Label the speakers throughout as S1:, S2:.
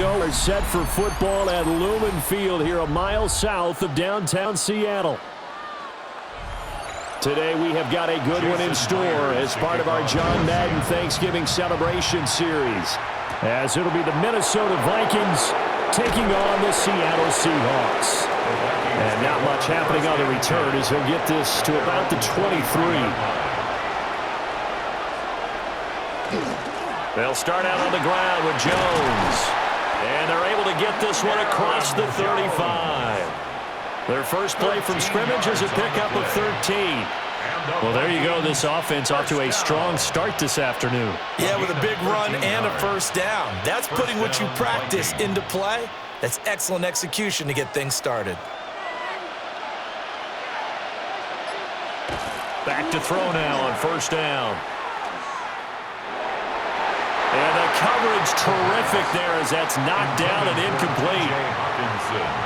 S1: go. We're set for football at Lumen Field here a mile south of downtown Seattle. Today we have got a good one in store as part of our John Madden Thanksgiving Celebration Series, as it'll be the Minnesota Vikings taking on the Seattle Seahawks. And not much happening on the return as he'll get this to about the 23. They'll start out on the ground with Jones. And they're able to get this one across the 35. Their first play from scrimmage is a pickup of 13. Well, there you go. This offense off to a strong start this afternoon.
S2: Yeah, with a big run and a first down. That's putting what you practice into play. That's excellent execution to get things started.
S1: Back to throw now on first down. And the coverage terrific there as that's knocked down and incomplete.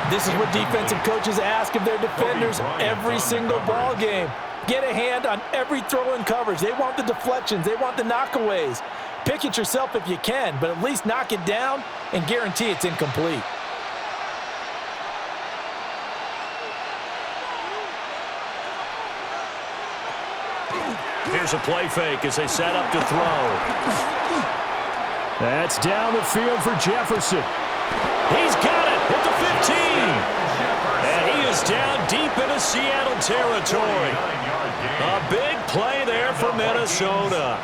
S2: This is what defensive coaches ask of their defenders every single ball game. Get a hand on every throw in coverage. They want the deflections. They want the knockaways. Pick it yourself if you can, but at least knock it down and guarantee it's incomplete.
S1: Here's a play fake as they set up to throw. That's down the field for Jefferson. He's got it at the 15. And he is down deep into Seattle territory. A big play there for Minnesota.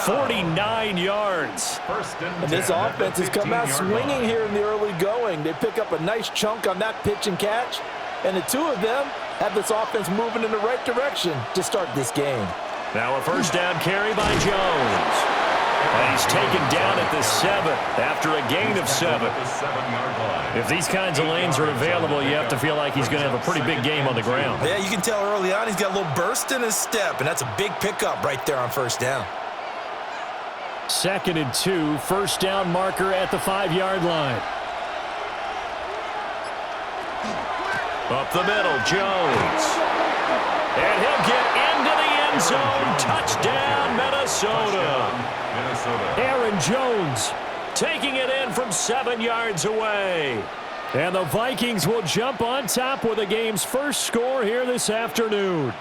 S1: 49 yards.
S2: And this offense has come out swinging here in the early going. They pick up a nice chunk on that pitch and catch. And the two of them have this offense moving in the right direction to start this game.
S1: Now a first down carry by Jones. And he's taken down at the 7 after a gain of 7. If these kinds of lanes are available, you have to feel like he's going to have a pretty big game on the ground.
S2: Yeah, you can tell early on he's got a little burst in his step, and that's a big pickup right there on first down.
S1: 2nd and 2, first down marker at the 5-yard line. Up the middle, Jones. And he'll get into the end zone. Touchdown, Minnesota. Aaron Jones taking it in from 7 yards away. And the Vikings will jump on top with the game's first score here this afternoon.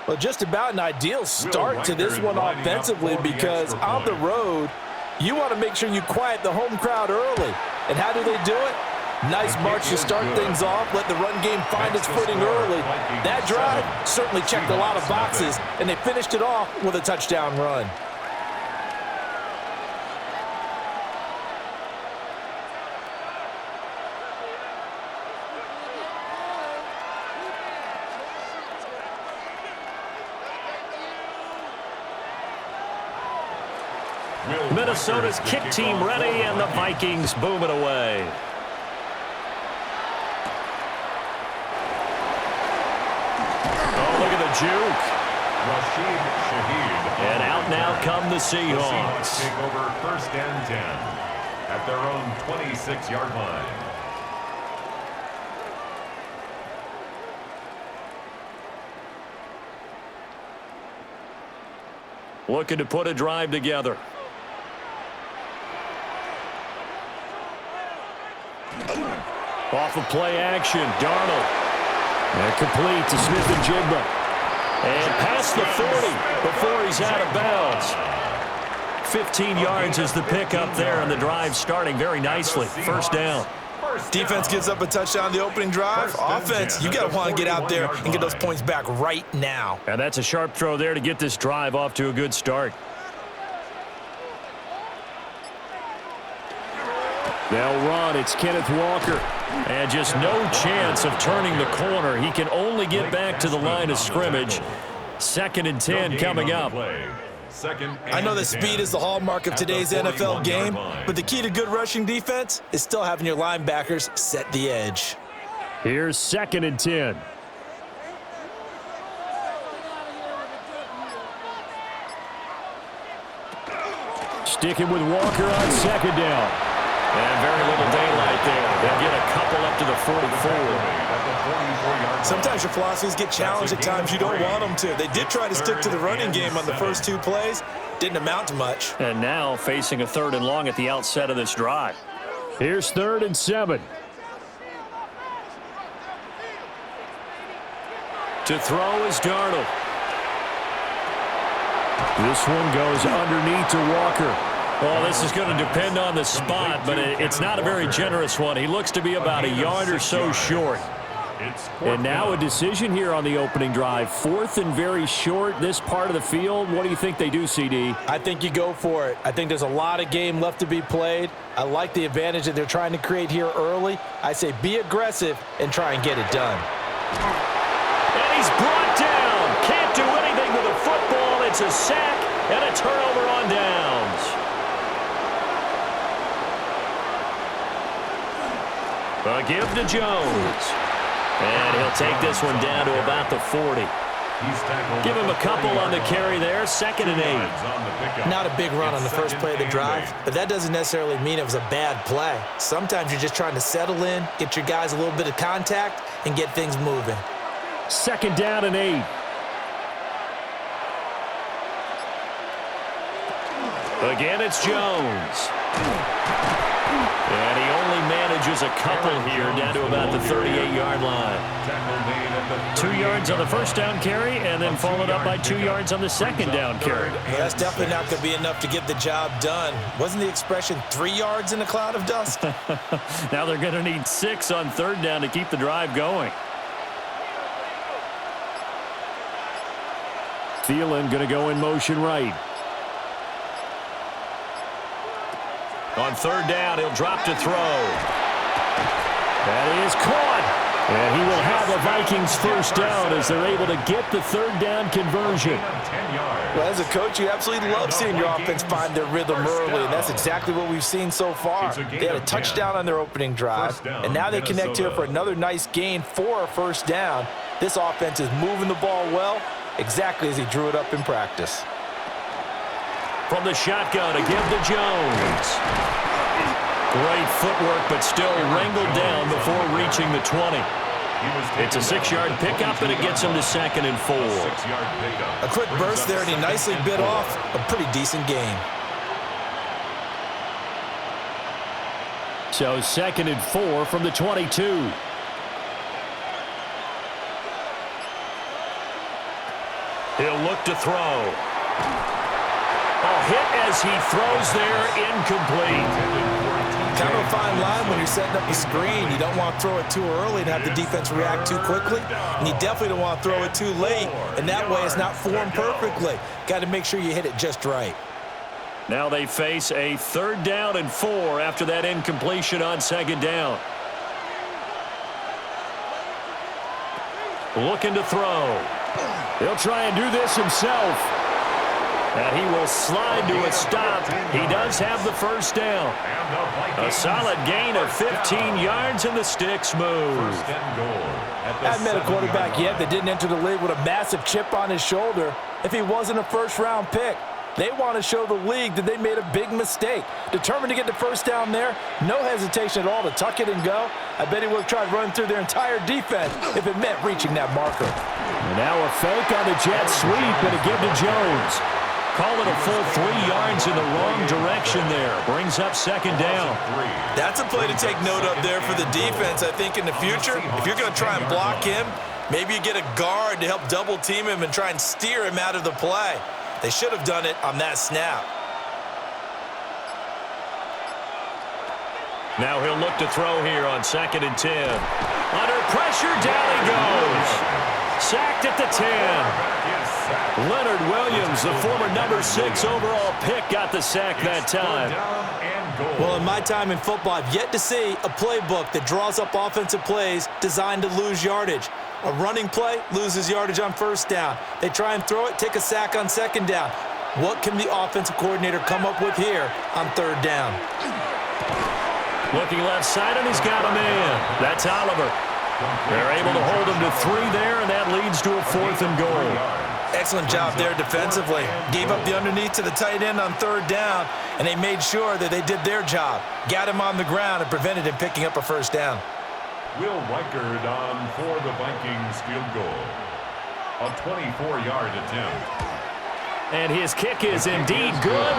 S2: Well, just about an ideal start to this one offensively because on the road, you want to make sure you quiet the home crowd early. And how do they do it? Nice march to start things off. Let the run game find its footing early. That drive certainly checked a lot of boxes, and they finished it off with a touchdown run.
S1: Minnesota's kick team ready, and the Vikings boom it away. Oh, look at the juke. And out now come the Seahawks.
S3: Take over 1st and 10 at their own 26-yard line.
S1: Looking to put a drive together. Off of play action, Darnold. And complete to Smith-Njigba. And past the 40 before he's out of bounds. 15 yards is the pickup there, and the drive starting very nicely. First down.
S2: Defense gives up a touchdown the opening drive. Offense, you got to want to get out there and get those points back right now.
S1: And that's a sharp throw there to get this drive off to a good start. They'll run. It's Kenneth Walker. And just no chance of turning the corner. He can only get back to the line of scrimmage. 2nd and 10 coming up.
S2: I know that speed is the hallmark of today's NFL game, but the key to good rushing defense is still having your linebackers set the edge.
S1: Here's 2nd and 10. Sticking with Walker on 2nd down. And very little daylight there. They'll get a couple up to the 44.
S2: Sometimes your philosophies get challenged at times you don't want them to. They did try to stick to the running game on the first 2 plays. Didn't amount to much.
S1: And now facing a 3rd and long at the outset of this drive. Here's 3rd and 7. To throw is Darnold. This one goes underneath to Walker. Well, this is going to depend on the spot, but it's not a very generous one. He looks to be about a yard or so short. And now a decision here on the opening drive. 4th and very short, this part of the field. What do you think they do, CD?
S2: I think you go for it. I think there's a lot of game left to be played. I like the advantage that they're trying to create here early. I say be aggressive and try and get it done.
S1: And he's brought down. Can't do anything with a football. It's a sack and a turnover on downs. A give to Jones. And he'll take this one down to about the 40. Give him a couple on the carry there. 2nd and 8.
S2: Not a big run on the first play of the drive, but that doesn't necessarily mean it was a bad play. Sometimes you're just trying to settle in, get your guys a little bit of contact, and get things moving.
S1: 2nd down and 8. Again, it's Jones. And he only manages a couple here down to about the 38-yard line. 2 yards on the first down carry, and then followed up by 2 yards on the second down carry.
S2: Well, that's definitely not going to be enough to get the job done. Wasn't the expression 3 yards in a cloud of dust?
S1: Now they're going to need 6 on 3rd down to keep the drive going. Thielen going to go in motion right. On 3rd down, he'll drop to throw. That is caught. And he will have a Vikings first down as they're able to get the 3rd down conversion.
S2: Well, as a coach, you absolutely love seeing your offense find their rhythm early, and that's exactly what we've seen so far. They had a touchdown on their opening drive, and now they connect here for another nice gain for a first down. This offense is moving the ball well, exactly as he drew it up in practice.
S1: From the shotgun, a give to Jones. Great footwork, but still wrangled down before reaching the 20. It's a 6-yard pickup, and it gets him to 2nd and 4.
S2: A quick burst there, and he nicely bit off a pretty decent gain.
S1: So 2nd and 4 from the 22. He'll look to throw. A hit as he throws there, incomplete.
S2: Kind of a fine line when you're setting up the screen. You don't want to throw it too early and have the defense react too quickly, and you definitely don't want to throw it too late, and that way it's not formed perfectly. Got to make sure you hit it just right.
S1: Now they face a 3rd down and 4 after that incompletion on 2nd down. Looking to throw. He'll try and do this himself. And he will slide to a stop. He does have the first down. A solid gain of 15 yards, and the sticks move.
S2: I haven't met a quarterback yet that didn't enter the league with a massive chip on his shoulder if he wasn't a first-round pick. They want to show the league that they made a big mistake. Determined to get the first down there, no hesitation at all to tuck it and go. I bet he would have tried running through their entire defense if it meant reaching that marker.
S1: Now a fake on the jet sweep and a give to Jones. Call it a full 3 yards in the wrong direction there. Brings up 2nd down.
S2: That's a play to take note of there for the defense, I think, in the future. If you're going to try and block him, maybe you get a guard to help double team him and try and steer him out of the play. They should have done it on that snap.
S1: Now he'll look to throw here on 2nd and 10. Under pressure, down he goes. Sacked at the 10. Leonard Williams, the former number 6 overall pick, got the sack that time.
S2: Well, in my time in football, I've yet to see a playbook that draws up offensive plays designed to lose yardage. A running play loses yardage on first down. They try and throw it, take a sack on 2nd down. What can the offensive coordinator come up with here on 3rd down?
S1: Looking left side, and he's got a man. That's Oliver. They're able to hold him to 3 there, and that leads to a 4th and goal.
S2: Excellent job there defensively. Gave up the underneath to the tight end on 3rd down, and they made sure that they did their job. Got him on the ground and prevented him picking up a first down.
S3: Will Reichard on for the Vikings field goal. A 24-yard attempt.
S1: And his kick is indeed good,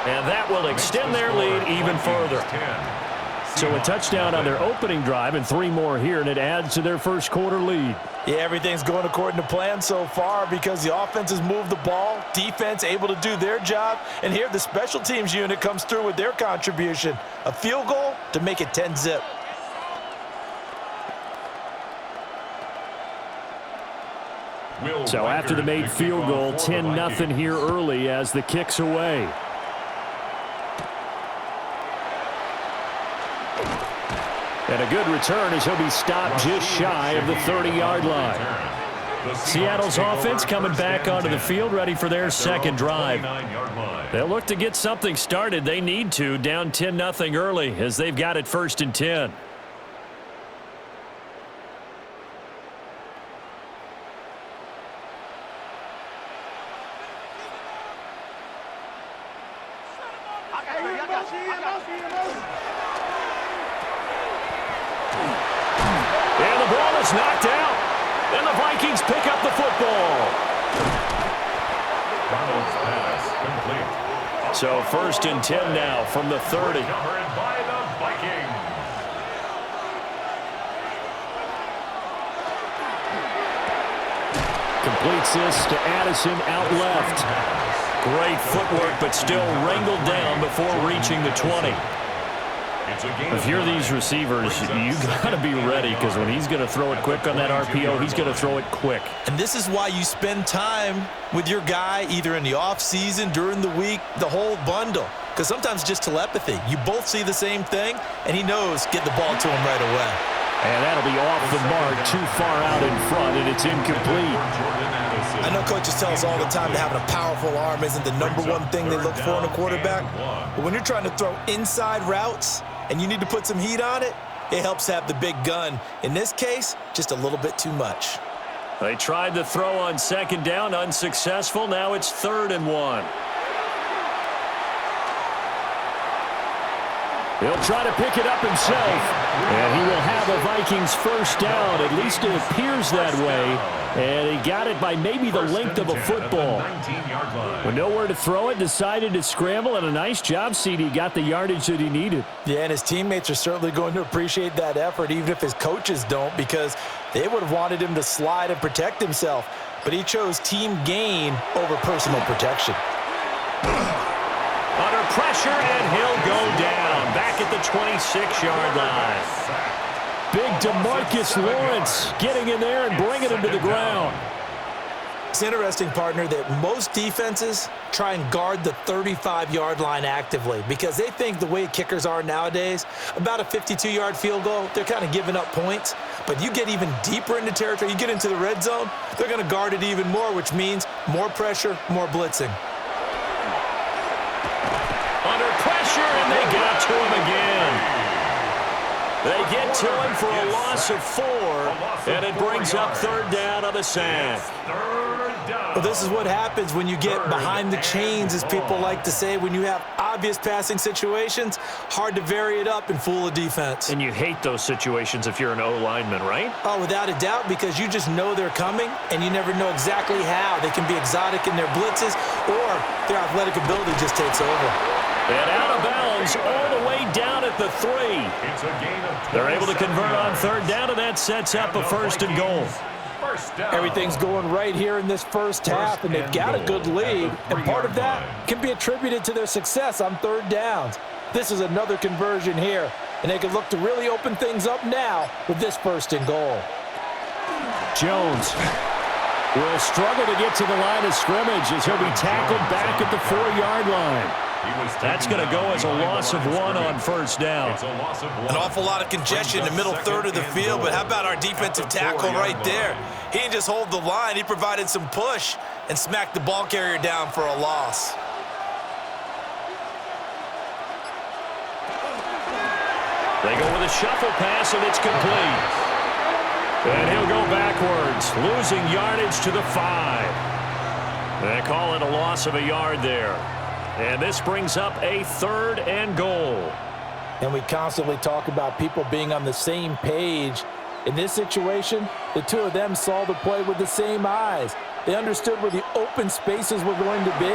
S1: and that will extend their lead even further. So a touchdown on their opening drive and 3 more here, and it adds to their first quarter lead.
S2: Yeah, everything's going according to plan so far because the offense has moved the ball, defense able to do their job, and here the special teams unit comes through with their contribution. A field goal to make it 10-zip.
S1: So after the made field goal, 10-0 here early as the kick's away. And a good return as he'll be stopped just shy of the 30-yard line. Seattle's offense coming back onto the field, ready for their second drive. They'll look to get something started. They need to, down 10-0 early as they've got it 1st and 10. And the ball is knocked out. And the Vikings pick up the football. So 1st and 10 now from the 30.
S3: Covered by the Vikings.
S1: Completes this to Addison out left. Great footwork, but still wrangled down before reaching the 20. If you're these receivers, you got to be ready because when he's going to throw it quick on that RPO, he's going to throw it quick.
S2: And this is why you spend time with your guy either in the offseason, during the week, the whole bundle. Because sometimes just telepathy. You both see the same thing, and he knows get the ball to him right away.
S1: And that'll be off the mark, too far out in front, and it's incomplete.
S2: I know coaches tell us all the time that having a powerful arm isn't the #1 thing they look for in a quarterback. But when you're trying to throw inside routes and you need to put some heat on it, it helps have the big gun. In this case, just a little bit too much.
S1: They tried the throw on 2nd down, unsuccessful. Now it's 3rd and 1. He'll try to pick it up himself, and he will have a Vikings 1st down. At least it appears that way. And he got it by maybe the length of a football. With nowhere to throw it, decided to scramble, and a nice job, CD. Got the yardage that he needed.
S2: Yeah, and his teammates are certainly going to appreciate that effort, even if his coaches don't, because they would have wanted him to slide and protect himself. But he chose team gain over personal protection.
S1: Under pressure, and he'll go down. Back at the 26-yard line. Big DeMarcus Lawrence getting in there and bringing him to the ground.
S2: It's interesting, partner, that most defenses try and guard the 35-yard line actively because they think the way kickers are nowadays, about a 52-yard field goal, they're kind of giving up points. But you get even deeper into territory, you get into the red zone, they're going to guard it even more, which means more pressure, more blitzing.
S1: Under pressure, and they get to him again. They get to him for a loss of 4, and it brings up 3rd down on the sack.
S2: Well, this is what happens when you get behind the chains, as people like to say. When you have obvious passing situations, hard to vary it up and fool a defense.
S1: And you hate those situations if you're an O-lineman, right?
S2: Oh, without a doubt, because you just know they're coming, and you never know exactly how. They can be exotic in their blitzes, or their athletic ability just takes over.
S1: And out of bounds all the way down at the 3. They're able to convert on 3rd down, and that sets up a 1st and goal.
S2: Everything's going right here in this first half, and they've got a good lead, and part of that can be attributed to their success on 3rd downs. This is another conversion here, and they can look to really open things up now with this 1st and goal.
S1: Jones will struggle to get to the line of scrimmage as he'll be tackled back at the 4-yard line. That's going to go as a loss of 1 on 1st down.
S2: An awful lot of congestion in the middle third of the field, but how about our defensive tackle right there? He didn't just hold the line, he provided some push and smacked the ball carrier down for a loss.
S1: They go with a shuffle pass, and it's complete. And he'll go backwards, losing yardage to the 5. They call it a loss of a yard there. And this brings up a 3rd and goal.
S2: And we constantly talk about people being on the same page. In this situation, the two of them saw the play with the same eyes. They understood where the open spaces were going to be,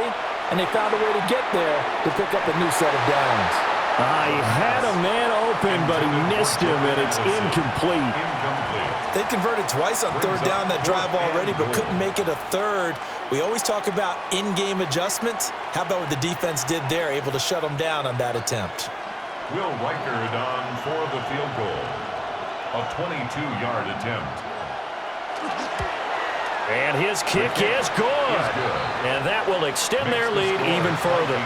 S2: and they found a way to get there to pick up a new set of downs.
S1: He had a man open, but he missed him, and it's incomplete.
S2: They converted twice on third down that drive already, but couldn't make it a third. We always talk about in-game adjustments. How about what the defense did there, able to shut them down on that attempt?
S3: Will Reichard on for the field goal. A 22-yard attempt.
S1: And his kick is good. And that will extend their lead even further.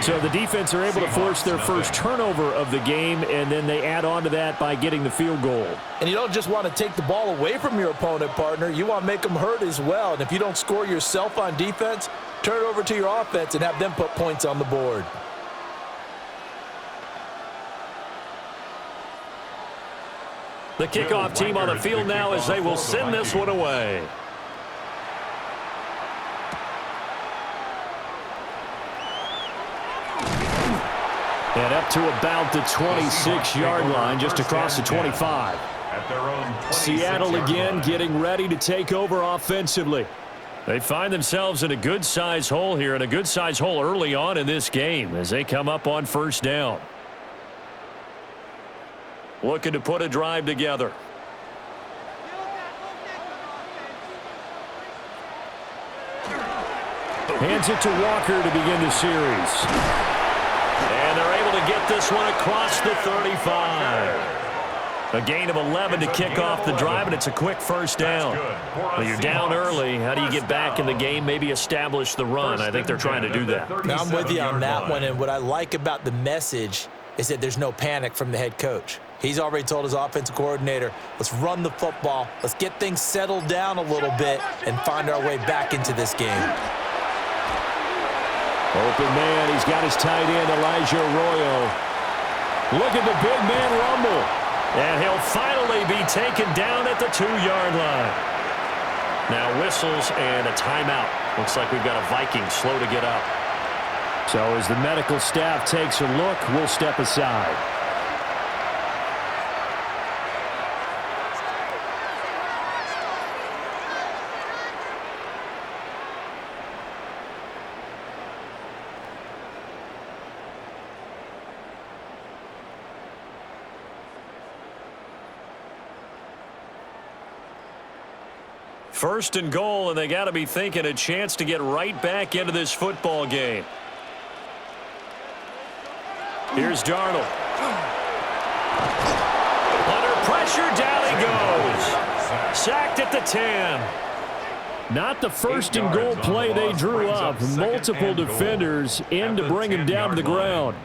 S1: So the defense are able to force their first turnover of the game, and then they add on to that by getting the field goal.
S2: And you don't just want to take the ball away from your opponent, partner. You want to make them hurt as well. And if you don't score yourself on defense, turn it over to your offense and have them put points on the board.
S1: The kickoff team on the field now as they will send this one away. And up to about the 26-yard line, just across the 25. Seattle again getting ready to take over offensively. They find themselves in a good-sized hole here, and a good-sized hole early on in this game as they come up on first down. Looking to put a drive together. Hands it to Walker to begin the series. And they're able to get this one across the 35. A gain of 11 to kick off the drive, and it's a quick first down. Well, you're down early. How do you get back in the game, maybe establish the run? I think they're trying to do that.
S2: Now, I'm with you on that one, and what I like about the message is that there's no panic from the head coach. He's already told his offensive coordinator, let's run the football, let's get things settled down a little bit and find our way back into this game.
S1: Open man, he's got his tight end, Elijah Arroyo. Look at the big man rumble. And he'll finally be taken down at the 2-yard line. Now whistles and a timeout. Looks like we've got a Vikings slow to get up. So as the medical staff takes a look, we'll step aside. First and goal, and they got to be thinking a chance to get right back into this football game. Here's Darnold. Under pressure, down he goes. Sacked at the 10. Not the first and goal play they drew up. Multiple defenders in to bring him down to the ground.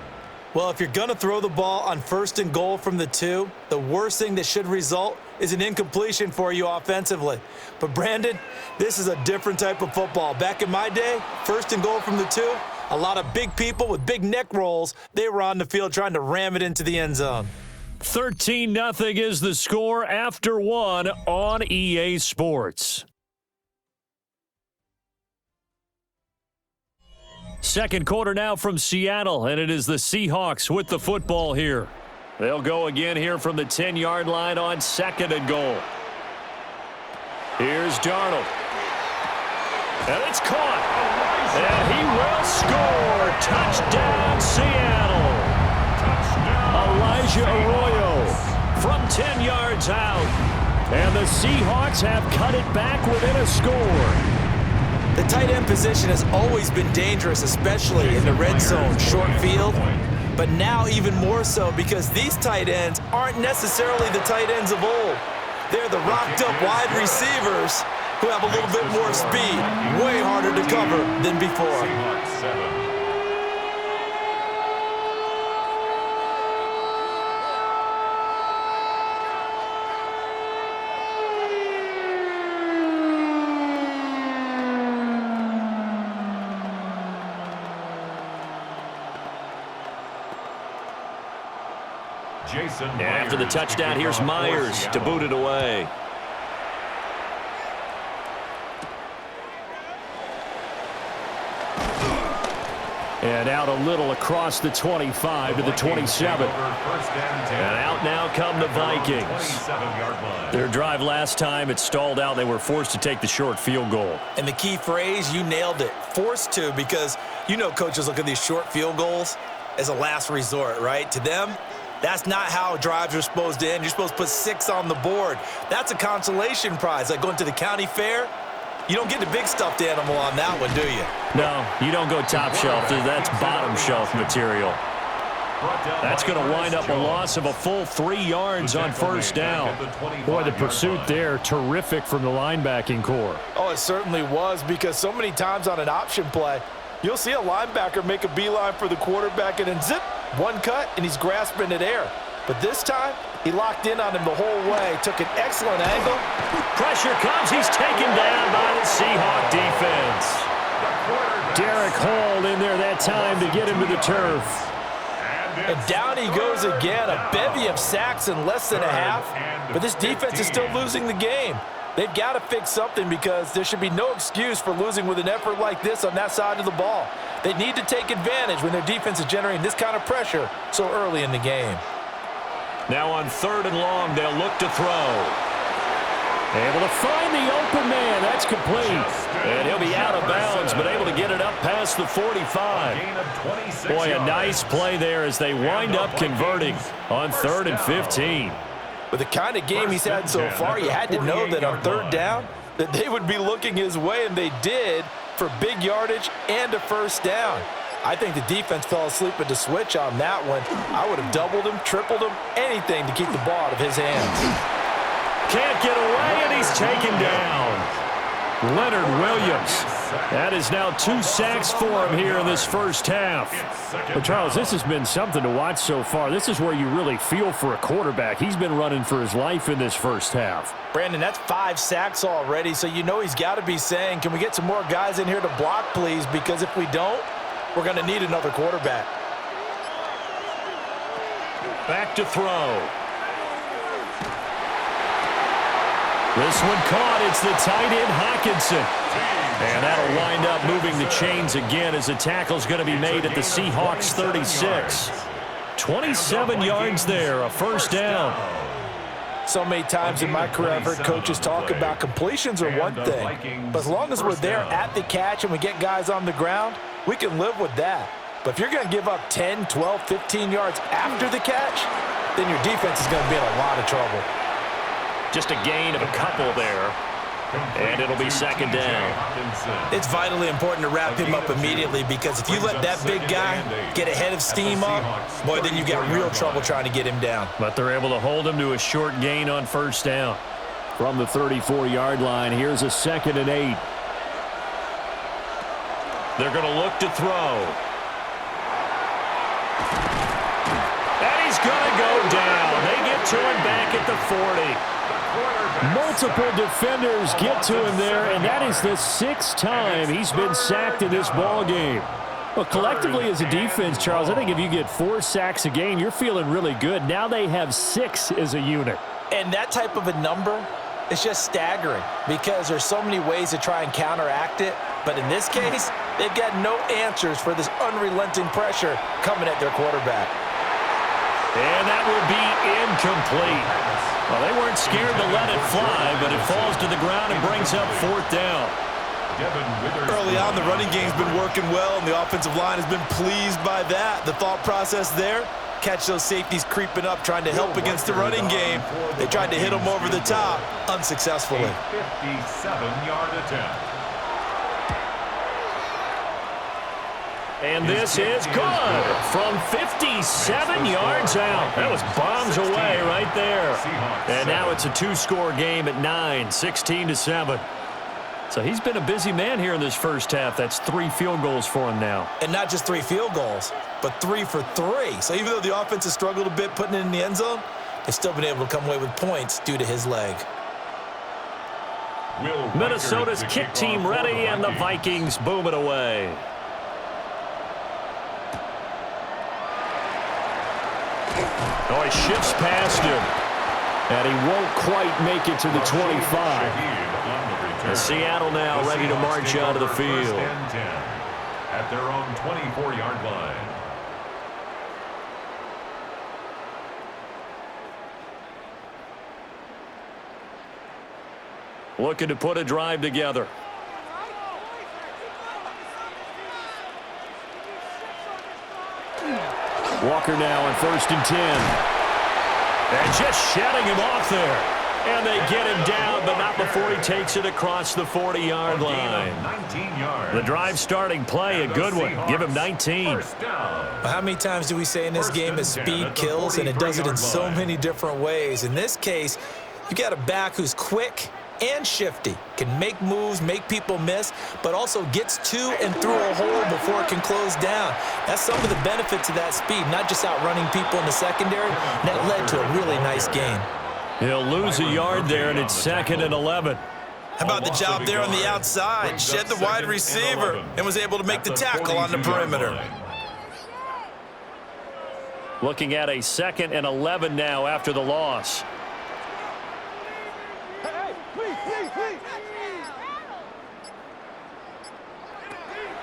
S2: Well, if you're going to throw the ball on first and goal from the 2, the worst thing that should result is an incompletion for you offensively. But, Brandon, this is a different type of football. Back in my day, first and goal from the 2, a lot of big people with big neck rolls, they were on the field trying to ram it into the end zone.
S1: 13-0 is the score after 1 on EA Sports. Second quarter now from Seattle, and it is the Seahawks with the football here. They'll go again here from the 10-yard line on second and goal. Here's Darnold. And it's caught. And he will score. Touchdown, Seattle. Elijah Arroyo from 10 yards out. And the Seahawks have cut it back within a score.
S2: The tight end position has always been dangerous, especially in the red zone, short field. But now even more so because these tight ends aren't necessarily the tight ends of old. They're the rocked-up wide receivers who have a little bit more speed, way harder to cover than before.
S1: After the touchdown, here's Myers to boot it away. And out a little across the 25 to the 27. And out now come the Vikings. Their drive last time, it stalled out. They were forced to take the short field goal.
S2: And the key phrase, you nailed it, forced to, because you know coaches look at these short field goals. as a last resort, right? To them, that's not how drives are supposed to end. You're supposed to put 6 on the board. That's a consolation prize. Like going to the county fair, you don't get the big stuffed animal on that one, do you?
S1: No, you don't go top shelf. That's bottom shelf material. That's going to wind up a loss of a full 3 yards on first down.
S4: Boy, the pursuit there, terrific from the linebacking core.
S2: Oh, it certainly was, because so many times on an option play, you'll see a linebacker make a beeline for the quarterback and then zip, one cut, and he's grasping at air. But this time, he locked in on him the whole way, took an excellent angle.
S1: Pressure comes. He's taken down by the Seahawks defense.
S4: Derek Hall in there that time to get him to the turf.
S2: And down he goes again, a bevy of sacks in less than a half. But this defense is still losing the game. They've got to fix something, because there should be no excuse for losing with an effort like this on that side of the ball. They need to take advantage when their defense is generating this kind of pressure so early in the game.
S1: Now on 3rd and long, they'll look to throw. Able to find the open man. That's complete. And he'll be out of bounds, but able to get it up past the 45. Boy, a nice play there as they wind up converting on 3rd and 15.
S2: With the kind of game he's had so far, you had to know that on 3rd down that they would be looking his way, and they did, for big yardage and a first down. I think the defense fell asleep at the switch on that one. I would have doubled him, tripled him, anything to keep the ball out of his hands.
S1: Can't get away, and he's taken down. Leonard Williams. That is now 2 sacks for him here in this first half.
S4: But, Charles, this has been something to watch so far. This is where you really feel for a quarterback. He's been running for his life in this first half.
S2: Brandon, that's 5 sacks already, so you know he's got to be saying, can we get some more guys in here to block, please? Because if we don't, we're going to need another quarterback.
S1: Back to throw. This one caught. It's the tight end, Hockenson. And that'll wind up moving the chains again as the tackle's going to be made at the Seahawks 36. 27 yards there, a first down.
S2: So many times in my career, I've heard coaches talk about completions are one thing, but as long as we're there at the catch and we get guys on the ground, we can live with that. But if you're going to give up 10, 12, 15 yards after the catch, then your defense is going to be in a lot of trouble.
S1: Just a gain of a couple there, and it'll be 2nd down.
S2: It's vitally important to wrap him up immediately, because if you let that big guy get ahead of steam up, boy, then you've got real trouble trying to get him down.
S1: But they're able to hold him to a short gain on first down.
S4: From the 34-yard line, here's a 2nd and 8.
S1: They're going to look to throw. And he's going to go down. They get to him back at the 40.
S4: Multiple defenders get to him there, and that is the 6th time he's been sacked in this ball game. Well, collectively as a defense, Charles, I think if you get 4 sacks a game, you're feeling really good. Now they have 6 as a unit.
S2: And that type of a number is just staggering, because there's so many ways to try and counteract it. But in this case, they've got no answers for this unrelenting pressure coming at their quarterback.
S1: And that will be incomplete. Well, they weren't scared to let it fly, but it falls to the ground and brings up 4th down.
S2: Early on, the running game's been working well, and the offensive line has been pleased by that. The thought process there, catch those safeties creeping up, trying to help against the running game. They tried to hit them over the top, unsuccessfully.
S3: 57-yard attempt.
S1: And this is good from 57 yards out. That was bombs away right there. And now it's a 2-score game at 9, 16-7. So he's been a busy man here in this first half. That's 3 field goals for him now.
S2: And not just 3 field goals, but 3 for 3. So even though the offense has struggled a bit putting it in the end zone, they've still been able to come away with points due to his leg.
S1: Minnesota's kick team ready, and the Vikings boom it away. Oh, he shifts past him.
S4: And he won't quite make it to the 25.
S1: And Seattle now ready to march out of the field.
S3: At their own 24-yard line.
S1: Looking to put a drive together.
S4: Walker now on 1st and 10.
S1: And just shedding him off there. And they get him down, but not before he takes it across the 40-yard line.
S3: 19 yards.
S1: The drive starting play, a good one. Give him 19.
S2: How many times do we say in this game that speed kills, and it does it in so many different ways? In this case, you got a back who's quick and shifty, can make moves, make people miss, but also gets to and through a hole before it can close down. That's some of the benefits of that speed, not just outrunning people in the secondary. And that led to a really nice gain.
S1: He'll lose a yard there, and it's 2nd and 11.
S2: How about the job there on the outside? Shed the wide receiver and was able to make the tackle on the perimeter.
S1: Looking at a 2nd and 11 now after the loss.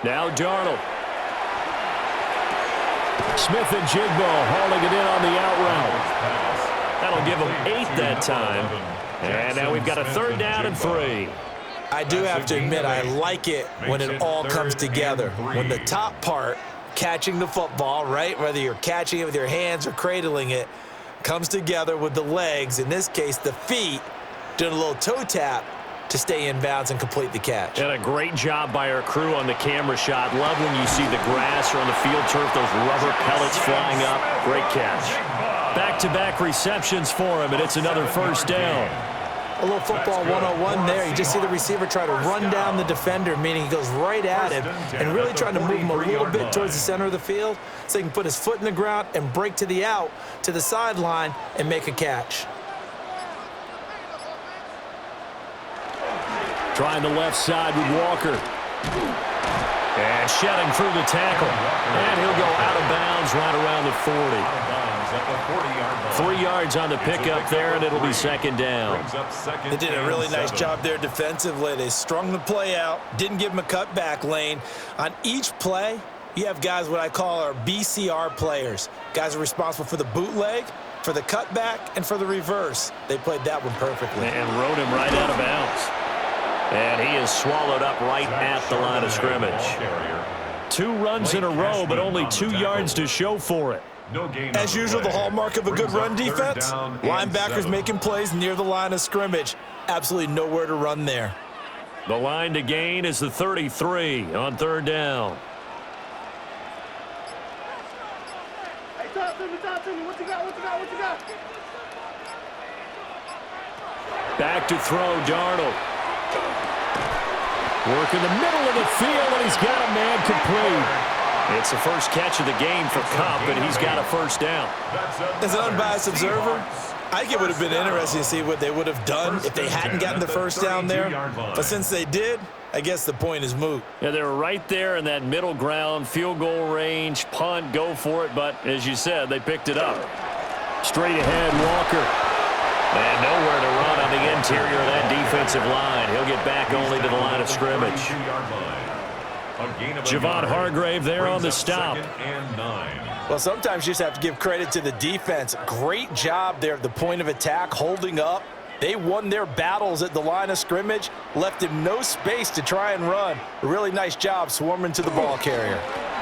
S1: Now Darnold. Smith and Jigbo hauling it in on the out route. That'll give them 8 that time. And now we've got a 3rd down and 3.
S2: I do have to admit, I like it when it all comes together. When the top part, catching the football, right, whether you're catching it with your hands or cradling it, comes together with the legs, in this case the feet, doing a little toe tap to stay in bounds and complete the catch.
S1: And a great job by our crew on the camera shot. Love when you see the grass or on the field turf, those rubber pellets flying up. Great catch. Back-to-back receptions for him, and it's another 1st down.
S2: A little football 101 there. You just see the receiver try to run down the defender, meaning he goes right at him and really trying to move him a little bit towards the center of the field so he can put his foot in the ground and break to the out, to the sideline, and make a catch.
S1: Trying the left side with Walker. And shedding through the tackle. And he'll go out of bounds right around the 40. 3 yards on the pickup there, and it'll be 2nd down.
S2: They did a really nice job there defensively. They strung the play out, didn't give him a cutback lane. On each play, you have guys what I call our BCR players. Guys are responsible for the bootleg, for the cutback, and for the reverse. They played that one perfectly.
S1: And rode him right out of bounds. And he is swallowed up right at the line of scrimmage. 2 runs in a row, but only 2 yards to show for it.
S2: As usual, the hallmark of a good run defense, linebackers making plays near the line of scrimmage. Absolutely nowhere to run there.
S1: The line to gain is the 33 on 3rd down.
S5: Hey, talk to me. What you got?
S1: Back to throw, Darnold. Work in the middle of the field, and he's got a man complete. It's the first catch of the game for Cup, and he's got a 1st down.
S2: As an unbiased observer, I think it would have been interesting to see what they would have done if they hadn't gotten the 1st down there. But since they did, I guess the point is moot.
S1: Yeah, they were right there in that middle ground, field goal range, punt, go for it. But as you said, they picked it up. Straight ahead, Walker. And nowhere to run on the interior of that defensive line. He'll get back only to the line of scrimmage. Javon Hargrave there on the stop.
S2: Well, sometimes you just have to give credit to the defense. Great job there at the point of attack, holding up. They won their battles at the line of scrimmage, left him no space to try and run. A really nice job swarming to the ball carrier.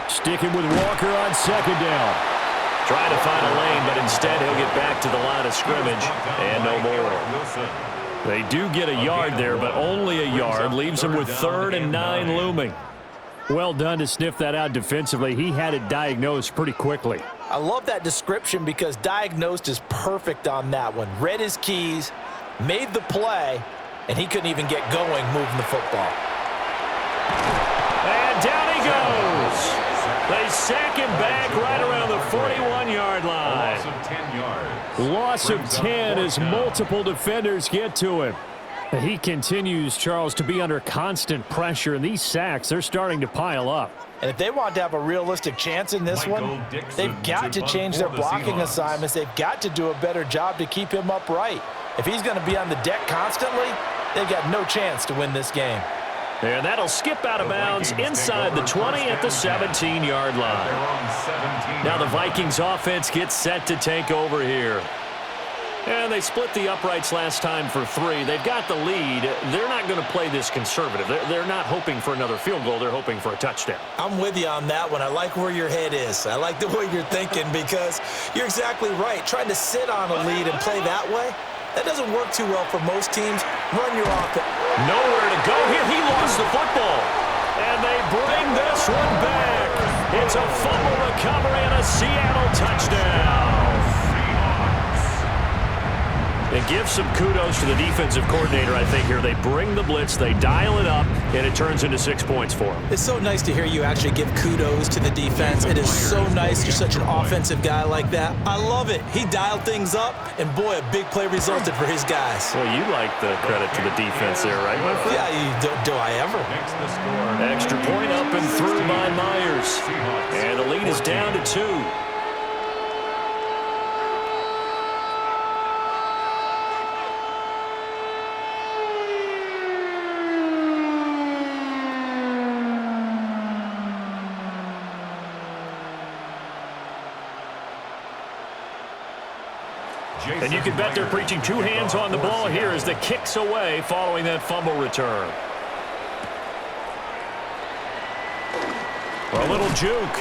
S4: Sticking with Walker on 2nd down.
S1: Trying to find a lane, but instead he'll get back to the line of scrimmage and no more. They do get a yard there, but only a yard. Leaves him with 3rd and 9 looming.
S4: Well done to sniff that out defensively. He had it diagnosed pretty quickly.
S2: I love that description because diagnosed is perfect on that one. Read his keys, made the play, and he couldn't even get going moving the football.
S1: And down he goes. They sack him back right around the 41-yard line.
S3: A loss of 10 yards.
S4: Loss of 10 as multiple defenders get to him. He continues, Charles, to be under constant pressure, and these sacks, they're starting to pile up.
S2: And if they want to have a realistic chance in this one, they've got to change their blocking assignments. They've got to do a better job to keep him upright. If he's going to be on the deck constantly, they've got no chance to win this game.
S1: And that'll skip out of bounds inside the 20 at the 17-yard line. Now the Vikings offense gets set to take over here. And they split the uprights last time for 3. They've got the lead. They're not going to play this conservative. They're not hoping for another field goal. They're hoping for a touchdown.
S2: I'm with you on that one. I like where your head is. I like the way you're thinking because you're exactly right. Trying to sit on a lead and play that way, that doesn't work too well for most teams. Run your offense.
S1: Nowhere to go here. He lost the football. And they bring this one back. It's a fumble recovery and a Seattle touchdown. And give some kudos to the defensive coordinator, I think, here. They bring the blitz, they dial it up, and it turns into 6 points for them.
S2: It's so nice to hear you actually give kudos to the defense. It is so nice. You're such an offensive guy like that. I love it. He dialed things up, and boy, a big play resulted for his guys.
S1: Well, you like the credit to the defense there, right, my friend?
S2: Yeah, do I ever?
S1: Extra point up and through by Myers. And the lead is down to 2. And you can bet they're preaching 2 hands on the ball here as the kick's away following that fumble return. A little juke.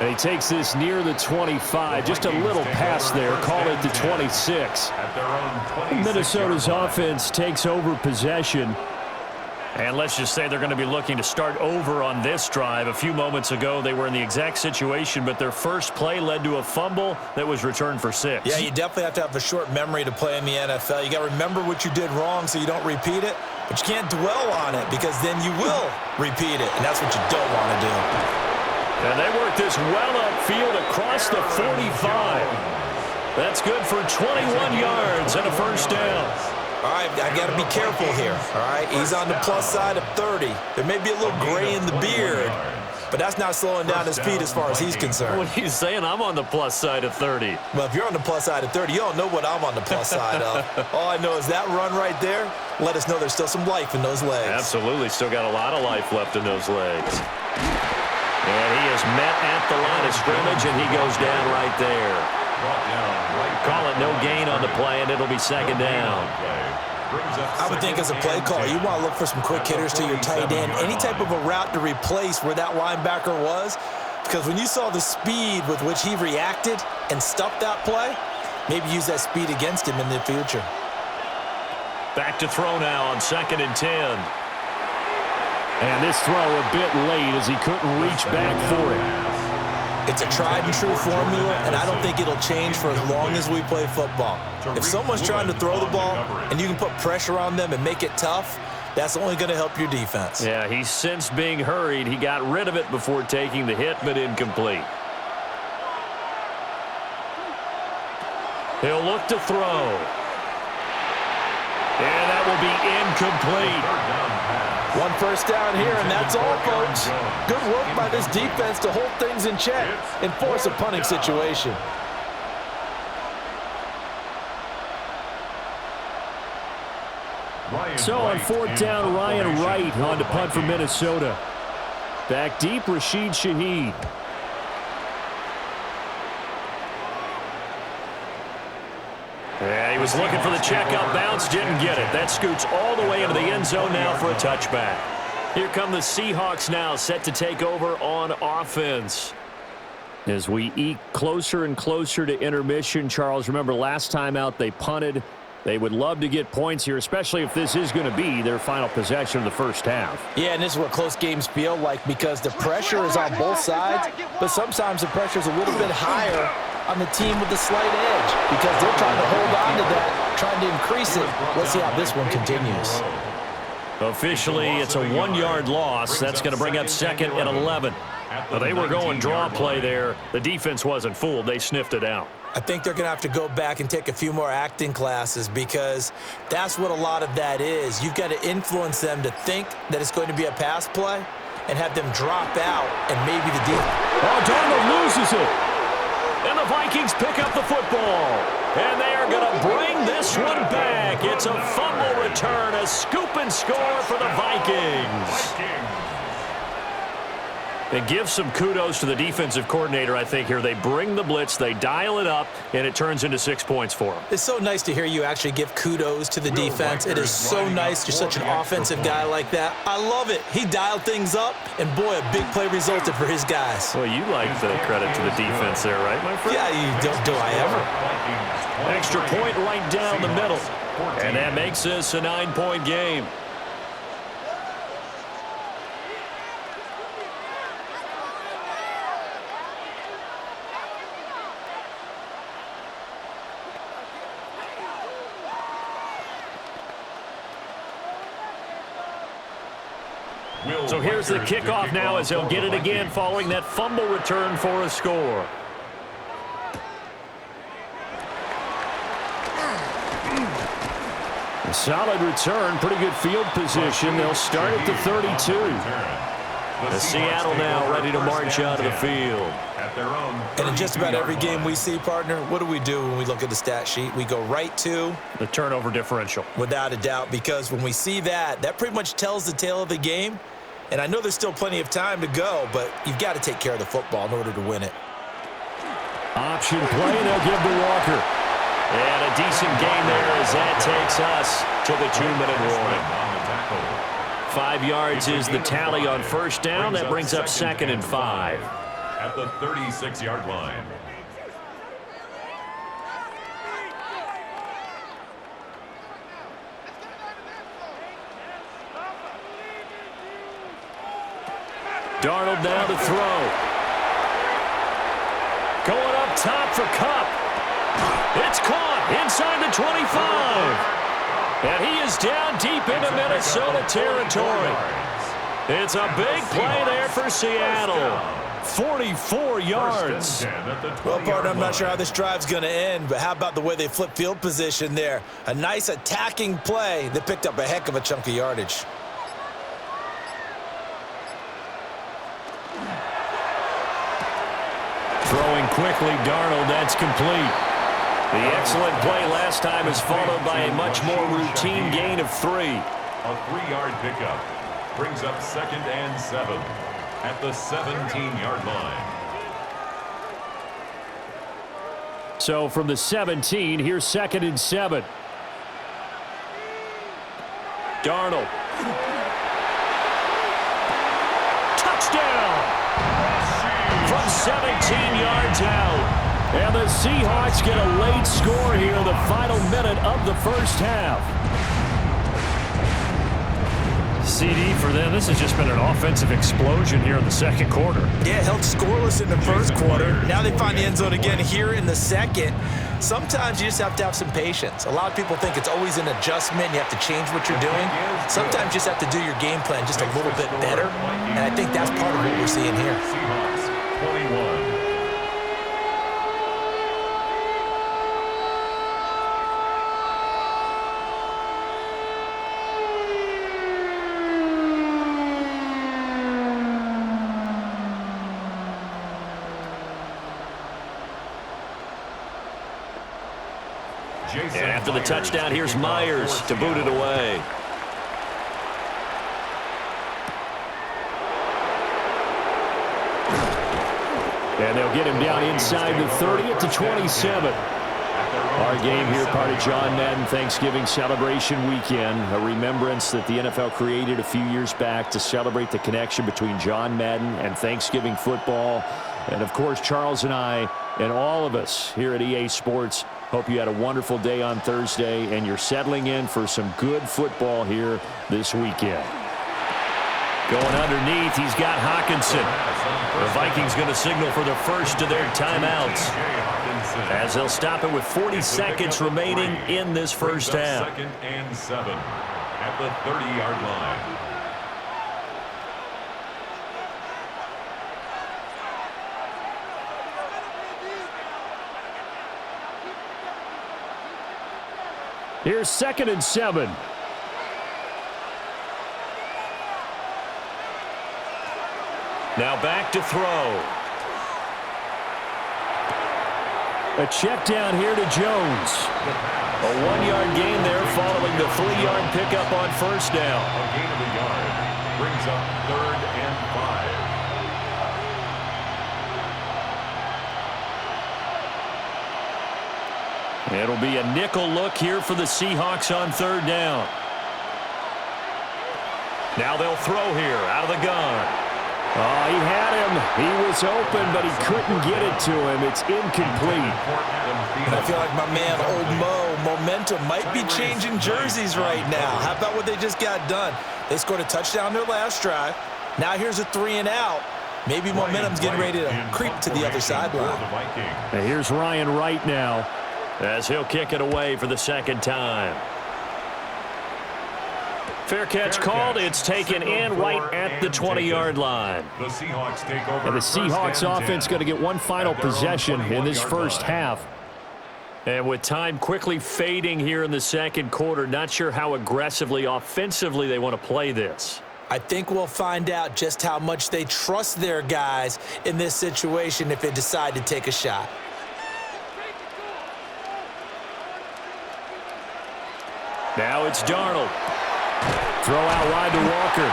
S1: And he takes this near the 25. Just a little pass there. Call it the 26.
S4: Minnesota's offense takes over possession.
S1: And let's just say they're going to be looking to start over on this drive. A few moments ago, they were in the exact situation, but their first play led to a fumble that was returned for 6.
S2: Yeah, you definitely have to have a short memory to play in the NFL. You got to remember what you did wrong so you don't repeat it, but you can't dwell on it because then you will repeat it, and that's what you don't want to do.
S1: And they work this well upfield across the 45. That's good for 21 yards and a first down.
S2: All right, I got to be careful here, all right? He's on the plus side of 30. There may be a little gray in the beard, but that's not slowing down his feet as far as he's concerned.
S1: What are you saying? I'm on the plus side of 30.
S2: Well, if you're on the plus side of 30, you don't know what I'm on the plus side of. All I know is that run right there let us know there's still some life in those legs.
S1: Absolutely. Still got a lot of life left in those legs. And he is met at the line of scrimmage, and he goes down right there. Call it no gain on the play, and it'll be second down.
S2: I would think as a play call, you want to look for some quick hitters to your tight end, any type of a route to replace where that linebacker was, because when you saw the speed with which he reacted and stuffed that play, maybe use that speed against him in the future.
S1: Back to throw now on 2nd and 10.
S4: And this throw a bit late as he couldn't reach back for it.
S2: It's a tried-and-true formula, and I don't think it'll change for as long as we play football. If someone's trying to throw the ball and you can put pressure on them and make it tough, that's only going to help your defense.
S1: Yeah, he's since being hurried. He got rid of it before taking the hit, but incomplete. He'll look to throw. And that will be incomplete.
S2: One first down here, and that's all, folks. Good work by this defense to hold things in check and force a punting situation.
S4: So on 4th down, Ryan Wright on to punt for Minnesota. Back deep, Rashid Shaheed.
S1: Yeah, he was looking for the checkout bounce, didn't get it. That scoots all the way into the end zone now for a touchback. Here come the Seahawks now, set to take over on offense. As we eke closer and closer to intermission, Charles, remember last time out they punted. They would love to get points here, especially if this is going to be their final possession of the first half.
S2: Yeah, and this is what close games feel like because the pressure is on both sides, but sometimes the pressure is a little bit higher on the team with the slight edge because they're trying to hold on to that, trying to increase it. Let's see how this one continues.
S1: Officially, it's a 1-yard loss. That's going to bring up 2nd and 11. Well, they were going draw play there. The defense wasn't fooled. They sniffed it out.
S2: I think they're going to have to go back and take a few more acting classes because that's what a lot of that is. You've got to influence them to think that it's going to be a pass play and have them drop out and maybe the defense.
S1: Oh, Darnold loses it. And the Vikings pick up the football. And they are going to bring this one back. It's a fumble return, a scoop and score for the Vikings. And give some kudos to the defensive coordinator, I think, here. They bring the blitz, they dial it up, and it turns into 6 points for them.
S2: It's so nice to hear you actually give kudos to the defense. It is so nice. You're such an offensive guy like that. I love it. He dialed things up, and boy, a big play resulted for his guys.
S1: Well, you like the credit to the defense there, right, my friend?
S2: Yeah, do I ever?
S1: Extra point right down the middle. And that makes this a 9-point game. So here's the kickoff now as he'll get it again following that fumble return for a score. A solid return, pretty good field position. They'll start at the 32. The Seattle now ready to march out of the field.
S2: And in just about every game we see, partner, what do we do when we look at the stat sheet? We go right to
S1: the turnover differential.
S2: Without a doubt, because when we see that, that pretty much tells the tale of the game. And I know there's still plenty of time to go, but you've got to take care of the football in order to win it.
S4: Option play, they'll give to Walker.
S1: And a decent game there as that takes us to the 2-minute warning. 5 yards is the tally on first down. That brings up 2nd and 5.
S3: At the 36-yard line.
S1: Darnold now to throw. Going up top for Kupp. It's caught inside the 25. And he is down deep into Minnesota territory. It's a big play there for Seattle. 44 yards.
S2: Well, partner, I'm not sure how this drive's going to end, but how about the way they flip field position there? A nice attacking play that picked up a heck of a chunk of yardage.
S1: Throwing quickly, Darnold, that's complete. The excellent play last time is followed by a much more routine gain of 3.
S3: A 3-yard pickup brings up 2nd and 7 at the 17-yard line.
S4: So from the 17, here's 2nd and 7.
S1: Darnold. Touchdown! From 17 yards out.
S4: And the Seahawks get a late score here in the final minute of the first half.
S1: CD for them, this has just been an offensive explosion here in the second quarter.
S2: Yeah, held scoreless in the first quarter. Now they find the end zone again here in the second. Sometimes you just have to have some patience. A lot of people think it's always an adjustment. You have to change what you're doing. Sometimes you just have to do your game plan just a little bit better. And I think that's part of what we're seeing here.
S3: Seahawks 21.
S1: And after the touchdown, here's Myers to boot it away.
S4: And they'll get him down inside the 30 at the 27. Our game here, part of John Madden Thanksgiving Celebration Weekend, a remembrance that the NFL created a few years back to celebrate the connection between John Madden and Thanksgiving football. And, of course, Charles and I and all of us here at EA Sports hope you had a wonderful day on Thursday and you're settling in for some good football here this weekend.
S1: Going underneath, he's got Hawkinson. The Vikings going to signal for the first of their timeouts, as they'll stop it with 40 seconds remaining in this first half.
S3: 2nd and 7 at the 30-yard line.
S4: Here's 2nd and 7.
S1: Now back to throw.
S4: A check down here to Jones.
S1: A 1-yard gain there following the 3-yard pickup on first down.
S3: A gain of a yard brings up 3rd and 5.
S1: It'll be a nickel look here for the Seahawks on third down. Now they'll throw here out of the gun.
S4: Oh, he had him. He was open, but he couldn't get it to him. It's incomplete.
S2: And I feel like my man, Old Mo, momentum might be changing jerseys right now. How about what they just got done? They scored a touchdown their last drive. Now here's a 3 and out. Maybe momentum's getting ready to creep to the other sideline.
S4: And here's Ryan Wright now,
S1: as he'll kick it away for the second time. Fair catch called. It's taken in right at the 20-yard line.
S3: The Seahawks take over.
S4: And the Seahawks offense going to get one final possession in this first half.
S1: And with time quickly fading here in the second quarter, not sure how aggressively, offensively they want to play this.
S2: I think we'll find out just how much they trust their guys in this situation if they decide to take a shot.
S1: Now it's Darnold.
S4: Throw out wide to Walker.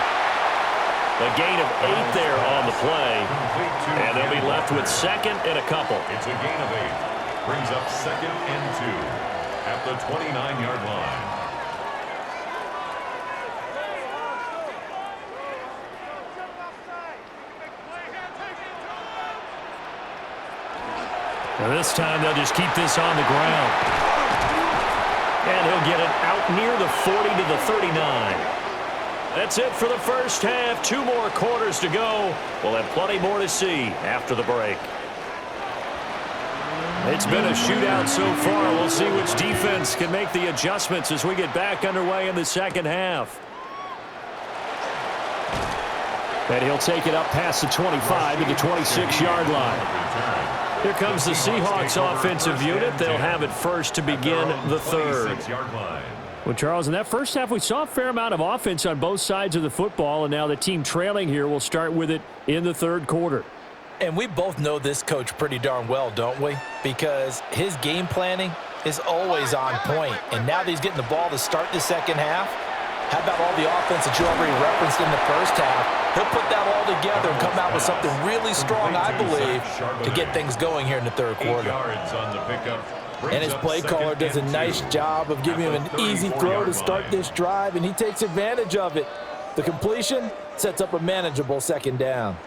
S1: A gain of 8 there on the play. And they'll be left with second and a couple.
S3: It's a gain of 8. Brings up second and 2 at the 29-yard line.
S1: Now this time they'll just keep this on the ground. And he'll get it out near the 40 to the 39. That's it for the first half. 2 more quarters to go. We'll have plenty more to see after the break. It's been a shootout so far. We'll see which defense can make the adjustments as we get back underway in the second half.
S4: And he'll take it up past the 25 to the 26-yard line.
S1: Here comes the Seahawks offensive unit. They'll have it first to begin the third.
S4: Well, Charles, in that first half, we saw a fair amount of offense on both sides of the football, and now the team trailing here will start with it in the third quarter.
S2: And we both know this coach pretty darn well, don't we? Because his game planning is always on point. And now that he's getting the ball to start the second half, how about all the offense that you already referenced in the first half? He'll put that all together and come out with something really strong, I believe, to get things going here in the third quarter. And his play caller does a nice job of giving him an easy throw to start this drive, and he takes advantage of it. The completion sets up a manageable second down.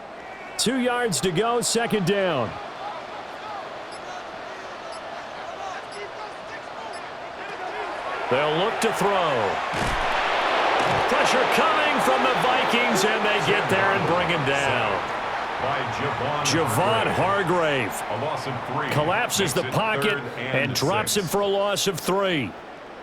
S4: 2 yards to go, second down.
S1: They'll look to throw. Pressure coming from the Vikings, and they get there and bring him down. Javon Hargrave
S3: A loss of 3.
S1: collapses the pocket and drops him for a loss of 3.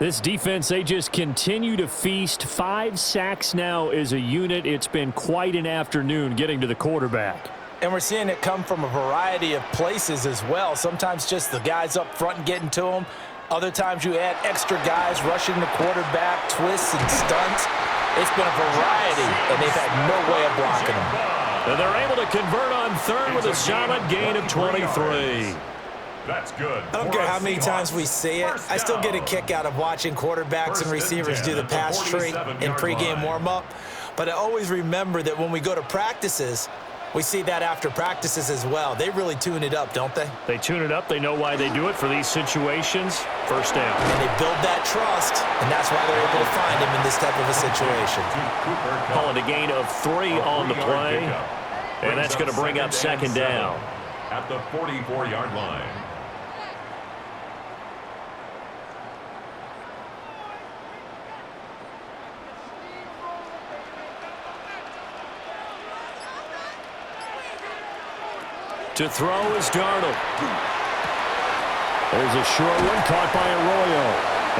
S4: This defense, they just continue to feast. 5 sacks now as a unit. It's been quite an afternoon getting to the quarterback.
S2: And we're seeing it come from a variety of places as well. Sometimes just the guys up front and getting to them. Other times you add extra guys rushing the quarterback, twists and stunts. It's been a variety, and they've had no way of blocking them.
S1: And they're able to convert on third with a solid gain of 23.
S3: That's good.
S2: I don't care how many times we see it. I still get a kick out of watching quarterbacks and receivers do the pass tree in pregame warm-up. But I always remember that when we go to practices, we see that after practices as well. They really tune it up, don't they?
S1: They tune it up. They know why they do it for these situations. First down.
S2: And they build that trust, and that's why they're able to find him in this type of a situation.
S1: Call it a gain of 3 on the play. And that's going to bring up second down.
S3: At the 44-yard line.
S1: To throw is Darnold.
S4: There's a short one caught by Arroyo.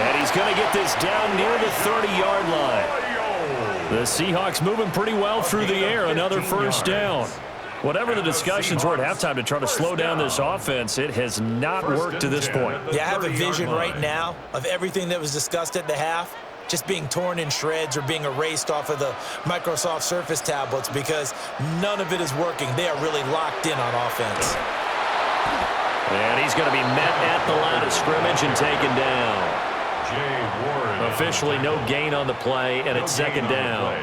S1: And he's going to get this down near the 30-yard line. The Seahawks moving pretty well through the air. Another first down. Whatever the discussions were at halftime to try to slow down this offense, it has not worked to this point.
S2: Yeah, I have a vision right now of everything that was discussed at the half just being torn in shreds or being erased off of the Microsoft Surface tablets because none of it is working. They are really locked in on offense.
S1: And he's going to be met at the line of scrimmage and taken down. Officially no gain on the play, and it's second down.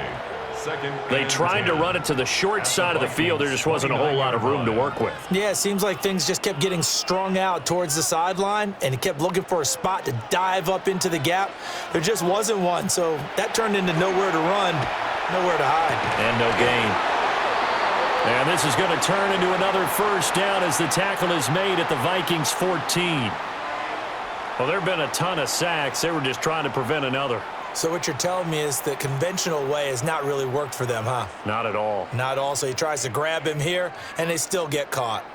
S1: They tried to run it to the short side of the field. There just wasn't a whole lot of room to work with.
S2: Yeah, it seems like things just kept getting strung out towards the sideline, and he kept looking for a spot to dive up into the gap. There just wasn't one, so that turned into nowhere to run, nowhere to hide.
S1: And no gain. And this is going to turn into another first down as the tackle is made at the Vikings 14. Well, there have been a ton of sacks. They were just trying to prevent another.
S2: So what you're telling me is the conventional way has not really worked for them, huh?
S1: Not at all.
S2: Not at all. So he tries to grab him here, and they still get caught.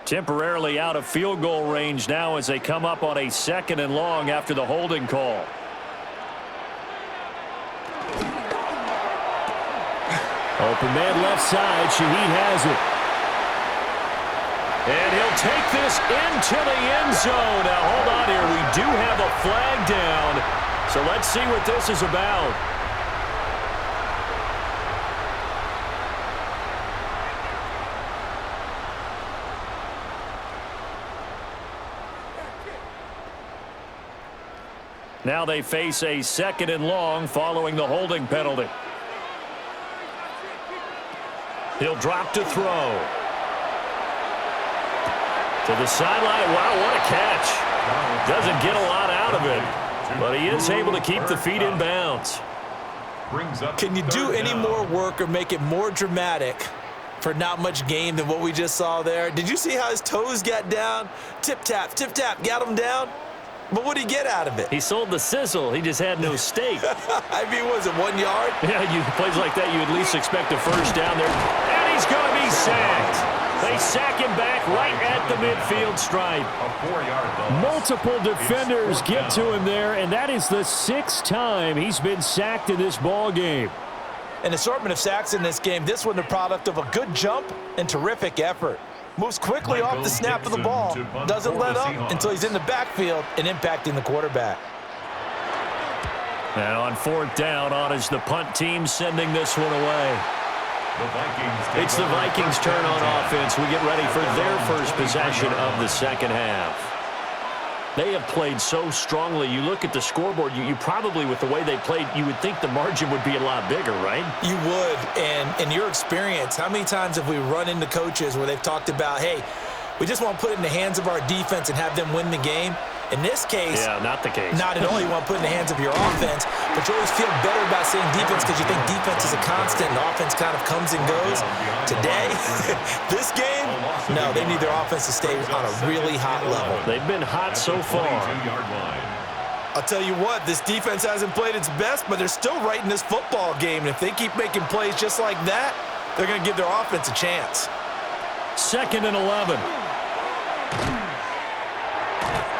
S1: Temporarily out of field goal range now as they come up on a 2nd and long after the holding call.
S4: Open man left side. Shaheed has it.
S1: And he'll take this into the end zone. Now, hold on here. We do have a flag down. So let's see what this is about. Now they face a 2nd and long following the holding penalty. He'll drop to throw. To the sideline. Wow, what a catch. Doesn't get a lot out of it, but he is able to keep the feet in bounds.
S2: Can you do any more work or make it more dramatic for not much gain than what we just saw there? Did you see how his toes got down? Tip-tap, got him down. But what did he get out of it?
S1: He sold the sizzle. He just had no steak.
S2: I mean, was it 1 yard?
S1: Yeah, plays like that, you at least expect a first down there. And he's going to be sacked. They sack him back right at the midfield stripe.
S3: A 4-yard loss.
S4: Multiple defenders get to him there, and that is the 6th time he's been sacked in this ball game.
S2: An assortment of sacks in this game. This one the product of a good jump and terrific effort. Moves quickly off the snap of the ball. Doesn't let up until he's in the backfield and impacting the quarterback.
S1: And on 4th down, on is the punt team sending this one away. It's the Vikings' turn on offense. We get ready for their first possession of the 2nd half. They have played so strongly. You look at the scoreboard, you probably, with the way they played, you would think the margin would be a lot bigger, right?
S2: You would. And in your experience, how many times have we run into coaches where they've talked about, hey, we just want to put it in the hands of our defense and have them win the game? In this case,
S1: yeah, not the case.
S2: Not at all. You want to put it in the hands of your offense, but you always feel better about saying defense because you think defense is a constant and offense kind of comes and goes. Today, this game, no, they need their offense to stay on a really hot level.
S1: They've been hot so far.
S2: I'll tell you what, this defense hasn't played its best, but they're still right in this football game. And if they keep making plays just like that, they're going to give their offense a chance.
S1: 2nd and 11.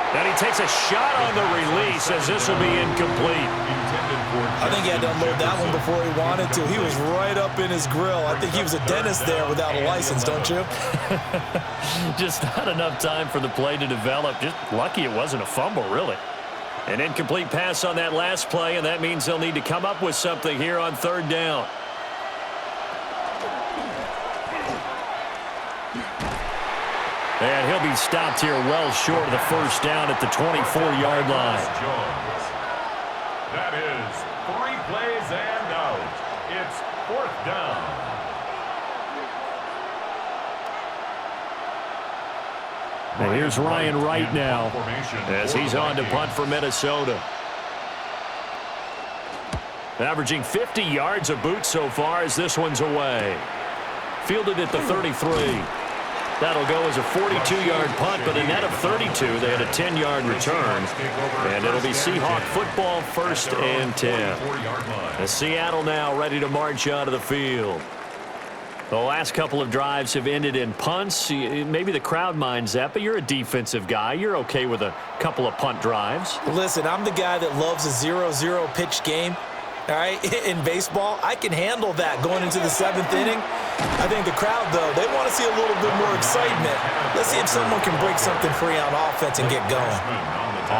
S1: And he takes a shot on the release as this will be incomplete.
S2: I think he had to unload that one before he wanted to. He was right up in his grill. I think he was a dentist there without a license, don't you?
S1: Just not enough time for the play to develop. Just lucky it wasn't a fumble, really. An incomplete pass on that last play, and that means they'll need to come up with something here on 3rd down. And he'll be stopped here well short of the first down at the 24-yard line.
S3: That is 3 plays and out. It's 4th down.
S4: And here's Ryan Wright now
S1: as he's on to punt for Minnesota. Averaging 50 yards a boot so far as this one's away. Fielded at the 33. That'll go as a 42-yard punt, but a net of 32. They had a 10-yard return. And it'll be Seahawk football, 1st and 10. As Seattle now ready to march out of the field. The last couple of drives have ended in punts. Maybe the crowd minds that, but you're a defensive guy. You're okay with a couple of punt drives.
S2: Listen, I'm the guy that loves a 0-0 pitch game. All right, in baseball, I can handle that going into the 7th inning. I think the crowd, though, they want to see a little bit more excitement. Let's see if someone can break something free on offense and get going.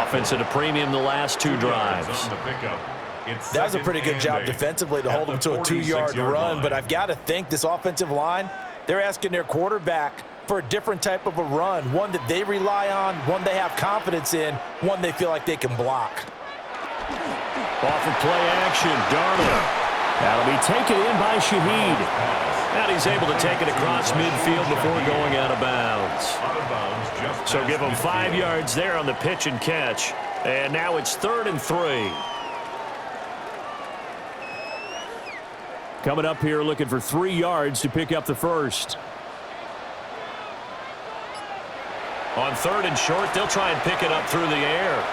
S1: Offense at a premium the last 2 drives.
S2: That was a pretty good job defensively to hold them to a 2-yard run, but I've got to think this offensive line, they're asking their quarterback for a different type of a run, one that they rely on, one they have confidence in, one they feel like they can block.
S1: Off of play action, Darnold.
S4: That'll be taken in by Shaheed.
S1: And he's able to take it across midfield before going out of bounds. So give him 5 yards there on the pitch and catch. And now it's 3rd and 3.
S4: Coming up here looking for 3 yards to pick up the first.
S1: On 3rd and short, they'll try and pick it up through the air.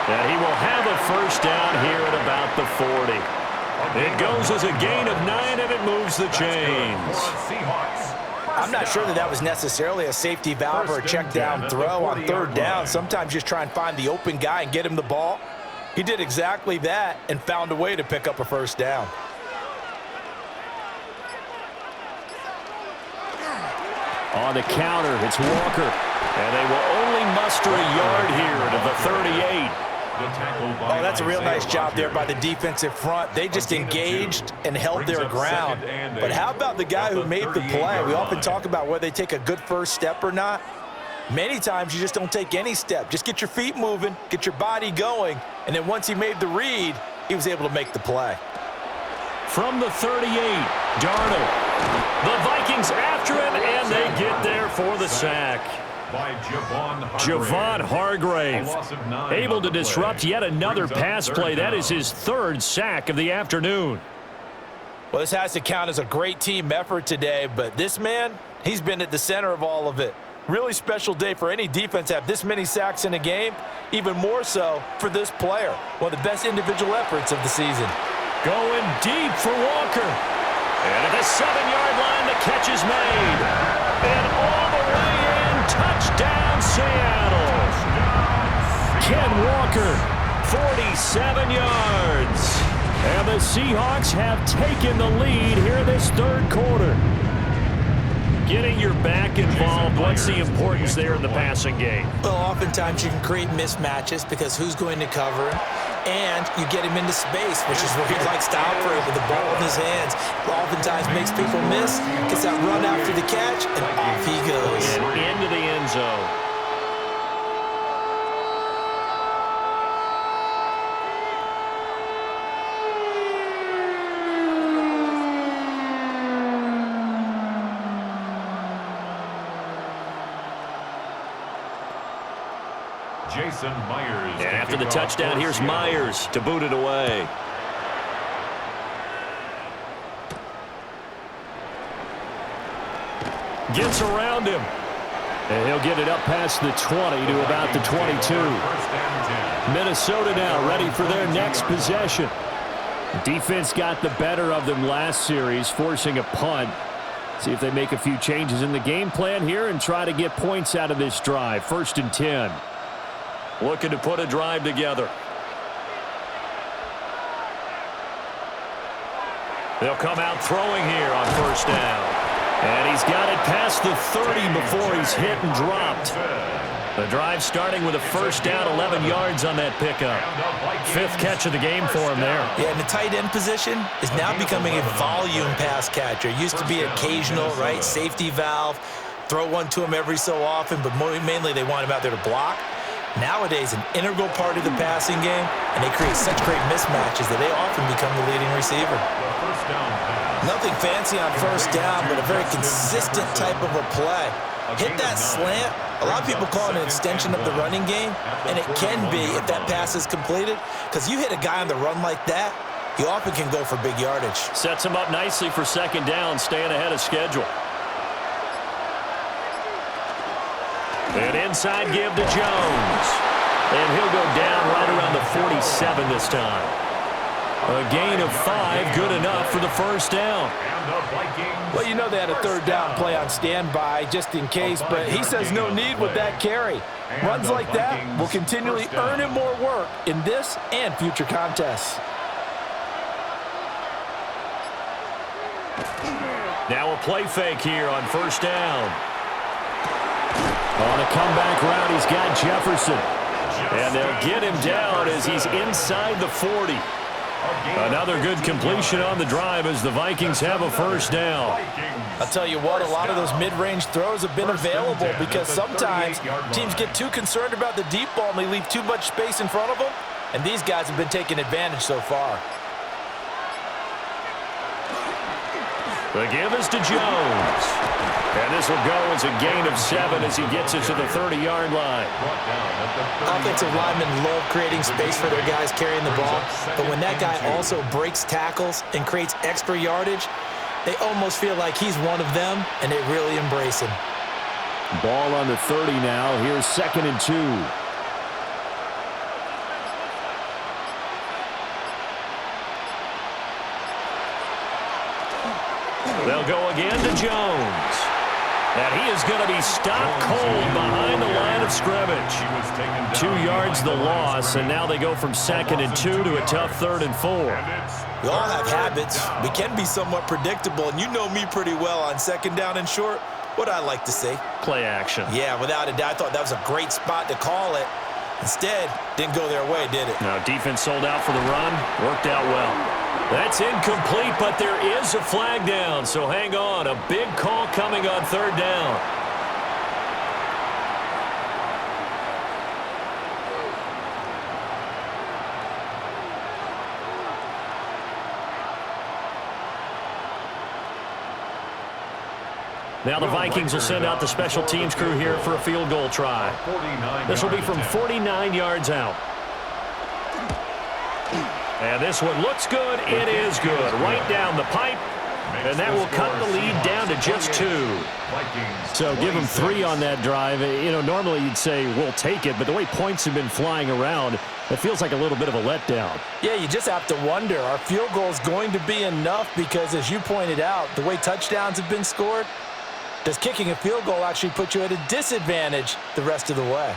S1: And he will have a first down here at about the 40. It goes as a gain of 9, and it moves the chains.
S2: I'm not sure that was necessarily a safety valve or a check down throw on 3rd down. Sometimes just try and find the open guy and get him the ball. He did exactly that and found a way to pick up a first down.
S4: On the counter, it's Walker.
S1: And they will only muster a yard here to the 38.
S2: Oh, that's a real nice job there by the defensive front. They just engaged and held their ground. But how about the guy who made the play? We often talk about whether they take a good first step or not. Many times you just don't take any step. Just get your feet moving, get your body going, and then once he made the read, he was able to make the play.
S1: From the 38, Darnold. The Vikings after him, and they get there for the sack.
S3: By
S1: Javon Hargrave, able to disrupt yet another pass play. That is his 3rd sack of the afternoon.
S2: Well, this has to count as a great team effort today, but this man, he's been at the center of all of it. Really special day for any defense to have this many sacks in a game, even more so for this player. One of the best individual efforts of the season.
S1: Going deep for Walker. And at the 7-yard line, the catch is made. And all the way in, touchdown Seattle. Ken Walker, 47 yards. And the Seahawks have taken the lead here in this 3rd quarter. Getting your back involved, what's the importance there in the passing game?
S2: Well, oftentimes you can create mismatches because who's going to cover him? And you get him into space, which is where he likes to operate with the ball in his hands. Oftentimes makes people miss, gets that run after the catch, and off he goes.
S1: And into the end zone.
S3: Jason Myers.
S1: And after the touchdown, here's Myers to boot it away. Gets around him.
S4: And he'll get it up past the 20 to about the 22. Minnesota now ready for their next possession. Defense got the better of them last series, forcing a punt. See if they make a few changes in the game plan here and try to get points out of this drive. 1st and 10.
S1: Looking to put a drive together. They'll come out throwing here on 1st down. And he's got it past the 30 before he's hit and dropped. The drive starting with a 1st down, 11 yards on that pickup. 5th catch of the game for him there.
S2: Yeah, and the tight end position is now becoming a volume pass catcher. It used to be occasional, right? Safety valve, throw one to him every so often, but mainly they want him out there to block. Nowadays, an integral part of the passing game, and they create such great mismatches that they often become the leading receiver. Nothing fancy on 1st down, but a very consistent type of a play. Hit that slant. A lot of people call it an extension of the running game, and it can be if that pass is completed, because you hit a guy on the run like that, you often can go for big yardage.
S1: Sets him up nicely for 2nd down, staying ahead of schedule. And inside give to Jones. And he'll go down right around the 47 this time. A gain of 5, good enough for the 1st down.
S2: Well, you know they had a 3rd down play on standby just in case, but he says no need with that carry. Runs like that will continually earn him more work in this and future contests.
S1: Now a play fake here on 1st down.
S4: On a comeback route, he's got Jefferson.
S1: And they'll get him down as he's inside the 40. Another good completion on the drive as the Vikings have a 1st down.
S2: I'll tell you what, a lot of those mid-range throws have been available because sometimes teams get too concerned about the deep ball and they leave too much space in front of them, and these guys have been taking advantage so far.
S1: The give is to Jones. And this will go as a gain of 7 as he gets it to the 30-yard line.
S2: Offensive linemen love creating space for their guys carrying the ball, but when that guy also breaks tackles and creates extra yardage, they almost feel like he's one of them, and they really embrace him.
S4: Ball on the 30 now. Here's 2nd and 2.
S1: They'll go again to Jones. And he is going to be stopped cold behind the line of scrimmage. 2 yards the loss, and now they go from 2nd and 2 to a tough 3rd and 4.
S2: We all have habits. We can be somewhat predictable, and you know me pretty well on 2nd down and short. What I like to say?
S1: Play action.
S2: Yeah, without a doubt. I thought that was a great spot to call it. Instead, didn't go their way, did it?
S1: Now, defense sold out for the run. Worked out well. That's incomplete, but there is a flag down, so hang on. A big call coming on 3rd down. Now the Vikings will send out the special teams crew here for a field goal try. This will be from 49 yards out. And this one looks good. It is good. Right down the pipe. And that will cut the lead down to just 2.
S4: So give them 3 on that drive. You know, normally you'd say we'll take it, but the way points have been flying around, it feels like a little bit of a letdown.
S2: Yeah, you just have to wonder, are field goals going to be enough? Because as you pointed out, the way touchdowns have been scored, does kicking a field goal actually put you at a disadvantage the rest of the way?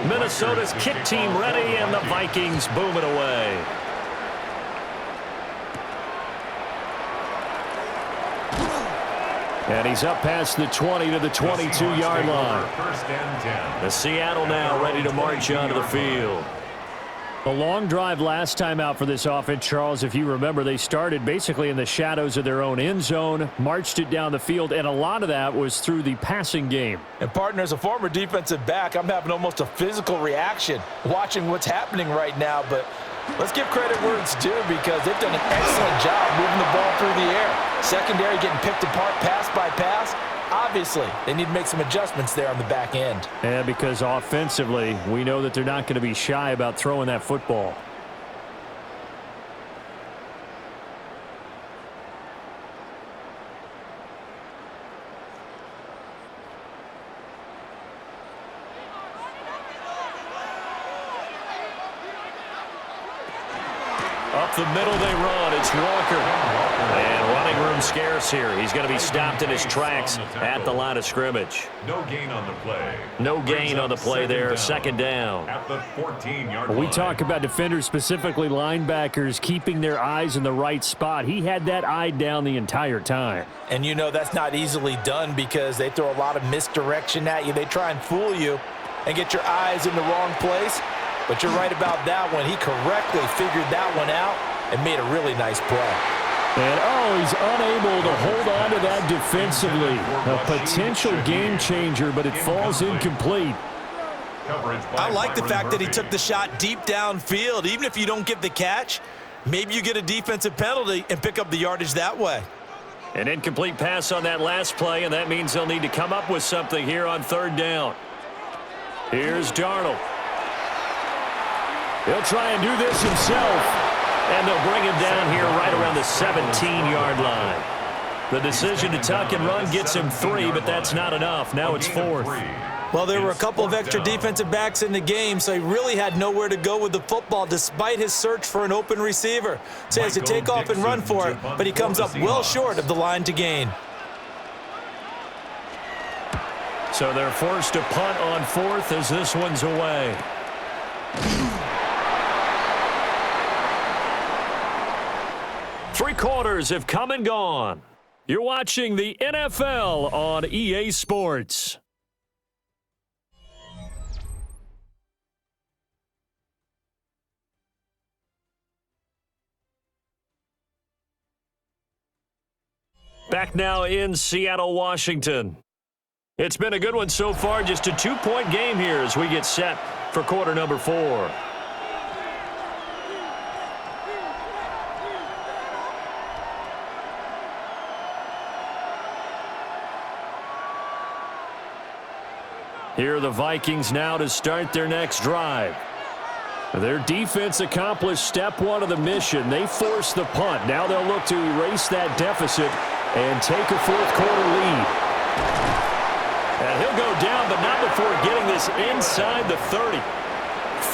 S1: Minnesota's kick team ready, and the Vikings boom it away.
S4: And he's up past the 20 to the 22-yard line.
S1: The Seattle now ready to march onto the field.
S4: A long drive last time out for this offense, Charles. If you remember, they started basically in the shadows of their own end zone, marched it down the field, and a lot of that was through the passing game.
S2: And, partner, as a former defensive back, I'm having almost a physical reaction watching what's happening right now. But let's give credit where it's due, because they've done an excellent job moving the ball through the air. Secondary getting picked apart pass by pass. Obviously, they need to make some adjustments there on the back end.
S4: Yeah, because offensively, we know that they're not going to be shy about throwing that football.
S1: Up the middle they run. It's Walker. And running room scarce here. He's going to be stopped in his tracks at the line of scrimmage.
S3: No gain on the play.
S1: No gain on the play there. 2nd down.
S3: At the 14-yard line.
S4: We talk about defenders, specifically linebackers, keeping their eyes in the right spot. He had that eye down the entire time.
S2: And you know that's not easily done, because they throw a lot of misdirection at you. They try and fool you and get your eyes in the wrong place. But you're right about that one. He correctly figured that one out and made a really nice play.
S4: And, he's unable to hold on to that defensively. A potential game changer, but it falls incomplete.
S2: I like the fact that he took the shot deep downfield. Even if you don't get the catch, maybe you get a defensive penalty and pick up the yardage that way.
S1: An incomplete pass on that last play, and that means they'll need to come up with something here on 3rd down. Here's Darnold. He'll try and do this himself. And they'll bring him down here right around the 17-yard line. The decision to tuck and run gets him 3, but that's not enough. Now it's 4th.
S2: Well, there were a couple of extra defensive backs in the game, so he really had nowhere to go with the football despite his search for an open receiver. So he has to take off and run for it, but he comes up well short of the line to gain.
S1: So they're forced to punt on 4th as this one's away. Three quarters have come and gone. You're watching the NFL on EA Sports. Back now in Seattle, Washington. It's been a good one so far, just a 2-point game here as we get set for quarter number 4. Here are the Vikings now to start their next drive. Their defense accomplished step 1 of the mission. They forced the punt. Now they'll look to erase that deficit and take a fourth-quarter lead. And he'll go down, but not before getting this inside the 30.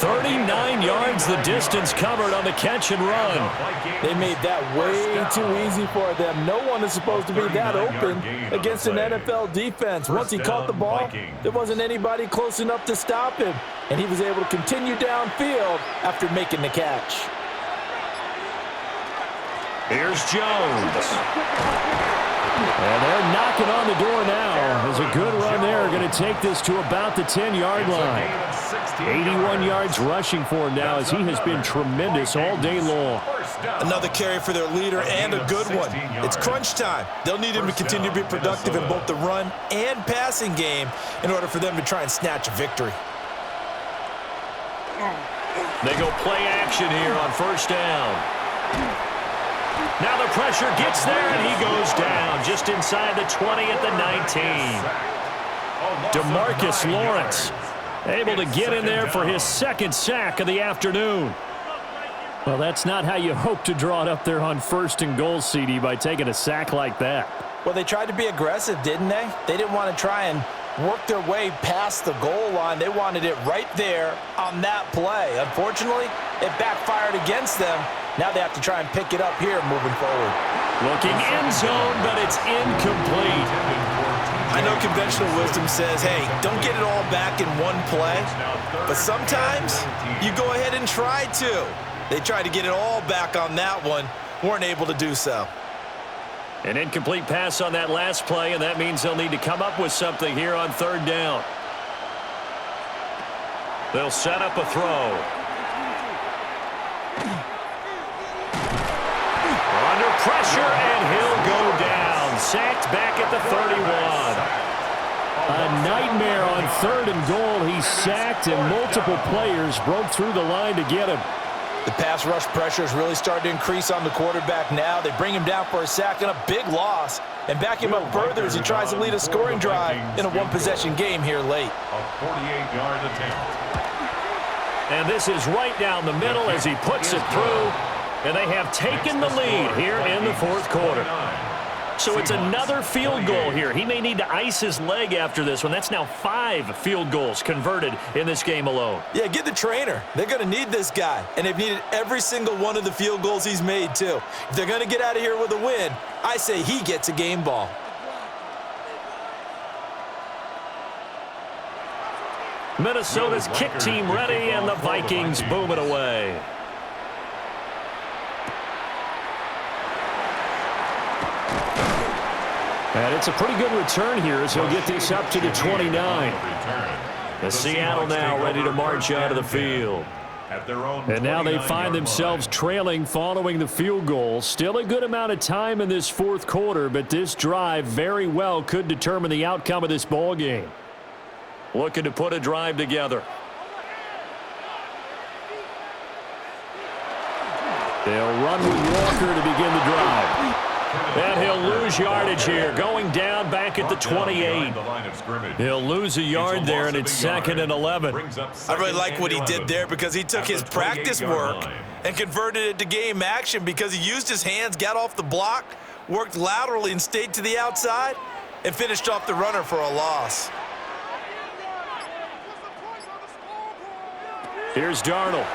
S1: 39 yards the distance covered on the catch and run.
S2: They made that way too easy for them. No one is supposed to be that open against an NFL defense. Once he caught the ball, there wasn't anybody close enough to stop him, and he was able to continue downfield after making the catch.
S1: Here's Jones. And they're knocking on the door now. There's a good run there. Going to take this to about the 10-yard line. 81 yards rushing for him now as he has been tremendous all day long.
S2: Another carry for their leader and a good one. It's crunch time. They'll need him to continue to be productive in both the run and passing game in order for them to try and snatch a victory.
S1: They go play action here on first down. Now the pressure gets there, and he goes down just inside the 20 at the 19. DeMarcus Lawrence able to get in there for his second sack of the afternoon. Well, that's not how you hope to draw it up there on first and goal, CD, by taking a sack like that.
S2: Well, they tried to be aggressive, didn't they? They didn't want to try and work their way past the goal line. They wanted it right there on that play. Unfortunately, it backfired against them. Now they have to try and pick it up here moving forward.
S1: Looking end zone, but it's incomplete.
S2: I know conventional wisdom says, hey, don't get it all back in one play. But sometimes you go ahead and try to. They tried to get it all back on that one. Weren't able to do so.
S1: An incomplete pass on that last play, and that means they'll need to come up with something here on third down. They'll set up a throw. Under pressure, and he'll go down. Sacked back at the 31. A nightmare on third and goal. He's sacked, and multiple players broke through the line to get him.
S2: The pass rush pressure is really starting to increase on the quarterback now. They bring him down for a sack and a big loss, and back him up further as he tries to lead a scoring drive in a one-possession game here late.
S3: A 48-yard attempt.
S1: And this is right down the middle as he puts it through, and they have taken the lead here in the fourth quarter. So it's another field goal here. He may need to ice his leg after this one. That's now 5 field goals converted in this game alone.
S2: Yeah, get the trainer. They're going to need this guy, and they've needed every single one of the field goals he's made, too. If they're going to get out of here with a win, I say he gets a game ball.
S1: Minnesota's kick team ready, and the Vikings boom it away. And it's a pretty good return here as he'll get this up to the 29. The Seattle now ready to march out of the field. And now they find themselves trailing following the field goal. Still a good amount of time in this fourth quarter, but this drive very well could determine the outcome of this ball game. Looking to put a drive together. They'll run with Walker to begin the drive. And he'll lose yardage here, going down back at the 28. He'll lose a yard there, and it's 2nd and 11.
S2: I really like what he did there because he took his practice work and converted it to game action because he used his hands, got off the block, worked laterally and stayed to the outside, and finished off the runner for a loss.
S1: Here's Darnold.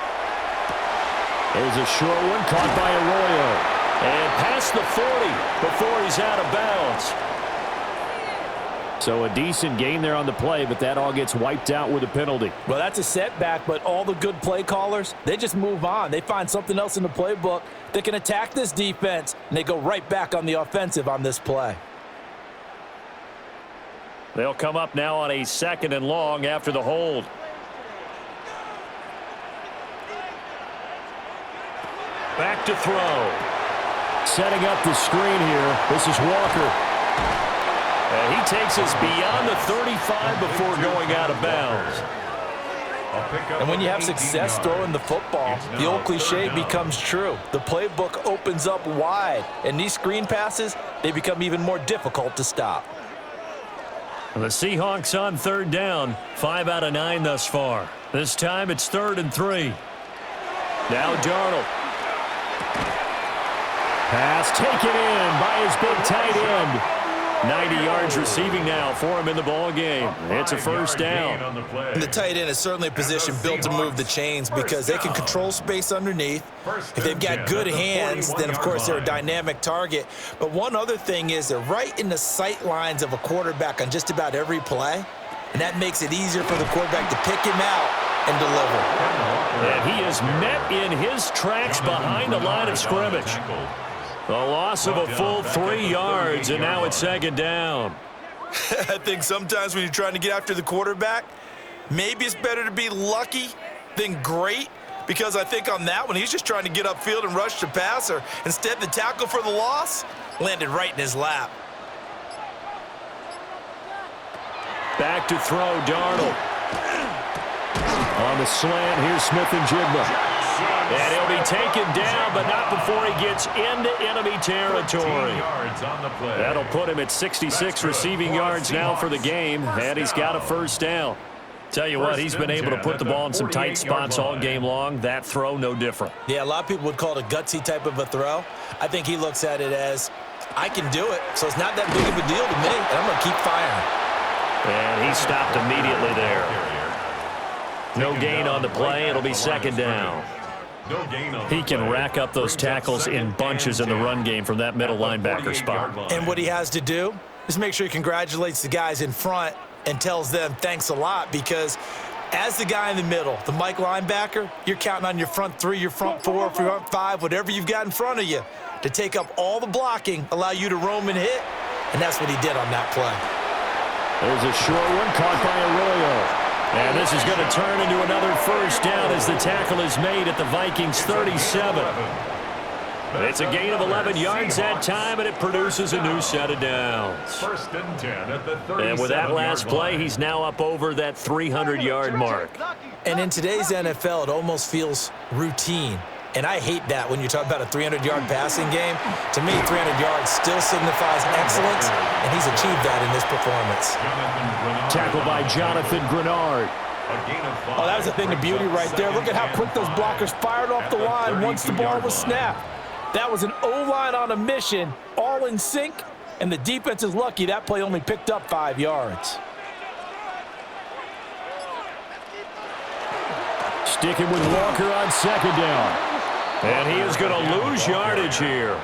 S1: There's a short one caught by Arroyo. And past the 40 before he's out of bounds. So a decent gain there on the play, but that all gets wiped out with a penalty.
S2: Well, that's a setback, but all the good play callers, they just move on. They find something else in the playbook that can attack this defense, and they go right back on the offensive on this play.
S1: They'll come up now on a 2nd and long after the hold. Back to throw. Setting up the screen here. This is Walker. And he takes us beyond the 35 before going out of bounds.
S2: And when you have success throwing the football, the old cliche becomes true. The playbook opens up wide, and these screen passes, they become even more difficult to stop.
S4: The Seahawks on third down, 5 out of 9 thus far. This time it's 3rd and 3. Now Darnold. Pass taken in by his big tight end. 90 yards receiving now for him in the ball game. It's a first down.
S2: And the tight end is certainly a position built to move the chains because they can control space underneath. If they've got good hands, then of course they're a dynamic target. But one other thing is they're right in the sight lines of a quarterback on just about every play. And that makes it easier for the quarterback to pick him out and deliver.
S4: And he is met in his tracks behind the line of scrimmage. A loss of a full 3 yards, and now it's 2nd down.
S2: I think sometimes when you're trying to get after the quarterback, maybe it's better to be lucky than great, because I think on that one, he's just trying to get upfield and rush the passer. Instead, the tackle for the loss landed right in his lap.
S4: Back to throw, Darnold. On the slant, here's Smith and Jigba. And he'll be taken down, but not before he gets into enemy territory. That'll put him at 66 receiving yards now for the game, and he's got a first down. Tell you what, he's been able to put the ball in some tight spots all game long. That throw, no different.
S2: Yeah, a lot of people would call it a gutsy type of a throw. I think he looks at it as, I can do it, so it's not that big of a deal to me, and I'm going to keep firing.
S4: And he stopped immediately there. No gain on the play. It'll be 2nd down. He can rack up those tackles in bunches in the run game from that middle linebacker spot.
S2: And what he has to do is make sure he congratulates the guys in front and tells them thanks a lot, because as the guy in the middle, the Mike linebacker, you're counting on your front 3, your front 4, front 5, whatever you've got in front of you to take up all the blocking, allow you to roam and hit, and that's what he did on that play.
S4: There's a short one caught by Arroyo. And this is going to turn into another first down as the tackle is made at the Vikings 37. It's a gain of 11 yards that time, and it produces a new set of downs.
S3: 1st and 10 at the 37-yard line.
S4: And with that last play, he's now up over that 300-yard mark.
S2: And in today's NFL, it almost feels routine. And I hate that when you talk about a 300-yard passing game. To me, 300 yards still signifies excellence, and he's achieved that in this performance.
S4: Tackled by Jonathan Grenard.
S2: Oh, that was a thing of beauty right there. Look at how quick those blockers fired off the line once the ball was snapped. That was an O-line on a mission, all in sync, and the defense is lucky that play only picked up 5 yards.
S4: Sticking with Walker on 2nd down. And he is going to lose yardage here.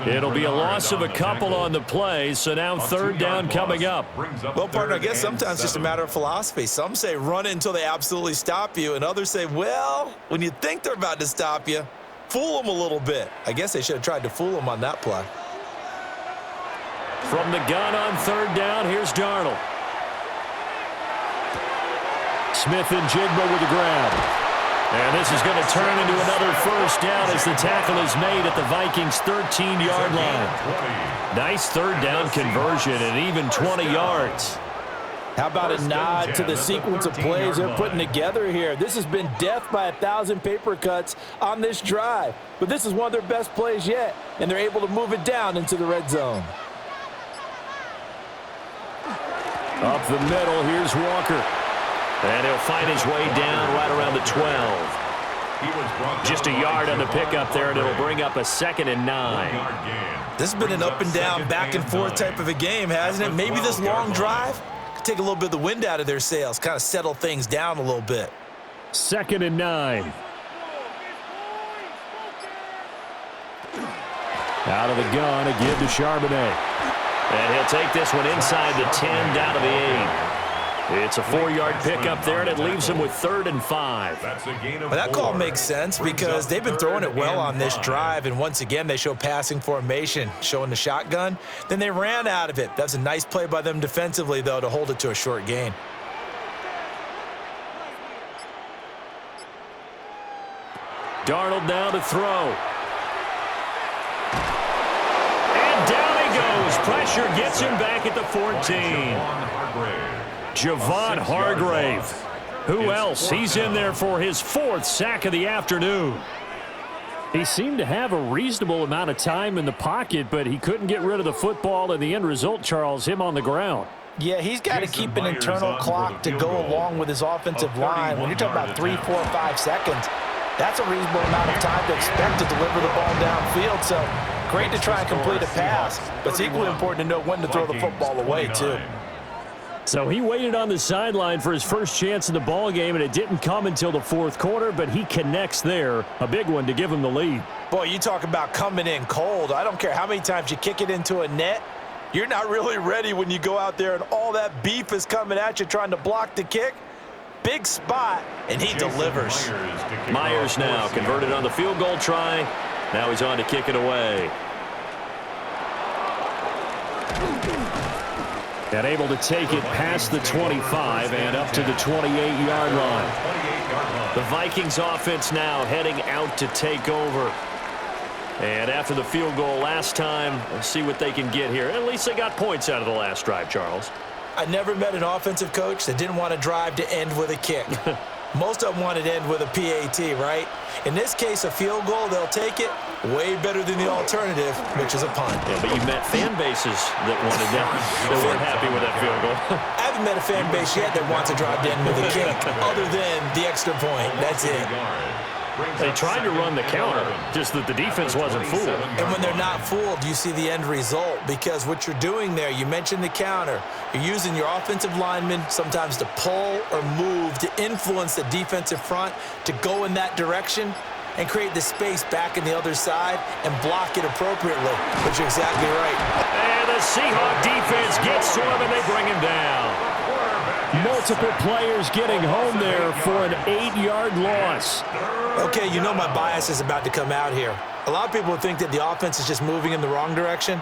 S4: It'll be a loss of a couple on the play, so now 3rd down coming up.
S2: Well, partner, I guess sometimes it's just a matter of philosophy. Some say run it until they absolutely stop you, and others say, well, when you think they're about to stop you, fool them a little bit. I guess they should have tried to fool them on that play.
S4: From the gun on 3rd down, here's Darnold. Smith and Jigba with the grab. And this is going to turn into another first down as the tackle is made at the Vikings 13-yard line. Nice 3rd down conversion and even 20 yards.
S2: How about a nod to the sequence of plays they're putting together here? This has been death by 1,000 paper cuts on this drive. But this is one of their best plays yet, and they're able to move it down into the red zone.
S4: Up the middle, here's Walker. And he'll find his way down right around the 12. Just a yard on the pickup there, and it'll bring up a 2nd and 9.
S2: This has been an up and down, back and forth type of a game, hasn't it? Maybe this long drive could take a little bit of the wind out of their sails, kind of settle things down a little bit.
S4: 2nd and 9. Out of the gun again to Charbonnet. And he'll take this one inside the 10 down to the 8. It's a 4-yard pickup there, and it leaves him with 3rd and 5.
S2: Well, that call makes sense because they've been throwing it well on this drive, and once again they show passing formation, showing the shotgun. Then they ran out of it. That's a nice play by them defensively, though, to hold it to a short gain.
S4: Darnold now to throw. And down he goes. Pressure gets him back at the 14. Javon Hargrave. Who else? He's in there for his 4th sack of the afternoon. He seemed to have a reasonable amount of time in the pocket, but he couldn't get rid of the football, and the end result, Charles, him on the ground.
S2: Yeah, he's got to keep an internal clock to go along with his offensive line. When you're talking about 3, 4, 5 seconds, that's a reasonable amount of time to expect to deliver the ball downfield. So great to try and complete a pass, but it's equally important to know when to throw the football away, too.
S4: So he waited on the sideline for his first chance in the ball game, and it didn't come until the 4th quarter, but he connects there, a big one to give him the lead.
S2: Boy, you talk about coming in cold. I don't care how many times you kick it into a net. You're not really ready when you go out there and all that beef is coming at you trying to block the kick. Big spot, and he delivers.
S1: Myers now converted on the field goal try. Now he's on to kick it away.
S4: And able to take it past the 25 and up to the 28-yard line.
S1: The Vikings offense now heading out to take over. And after the field goal last time, let's see what they can get here. At least they got points out of the last drive, Charles.
S2: I never met an offensive coach that didn't want to drive to end with a kick. Most of them wanted to end with a PAT, right? In this case, a field goal, they'll take it. Way better than the alternative, which is a punt.
S1: Yeah, but you met fan bases that wanted that, that weren't happy with that field goal.
S2: I haven't met a fan base yet that wants to drive to end with a kick, other than the extra point. That's it.
S1: They tried to run the counter, just that the defense wasn't fooled.
S2: And when they're not fooled, you see the end result, because what you're doing there, you mentioned the counter. You're using your offensive linemen sometimes to pull or move to influence the defensive front to go in that direction and create the space back in the other side and block it appropriately, which you're exactly right.
S1: And the Seahawks defense gets to him, and they bring him down.
S4: Multiple players getting home there for an 8-yard loss.
S2: Okay, you know my bias is about to come out here. A lot of people think that the offense is just moving in the wrong direction.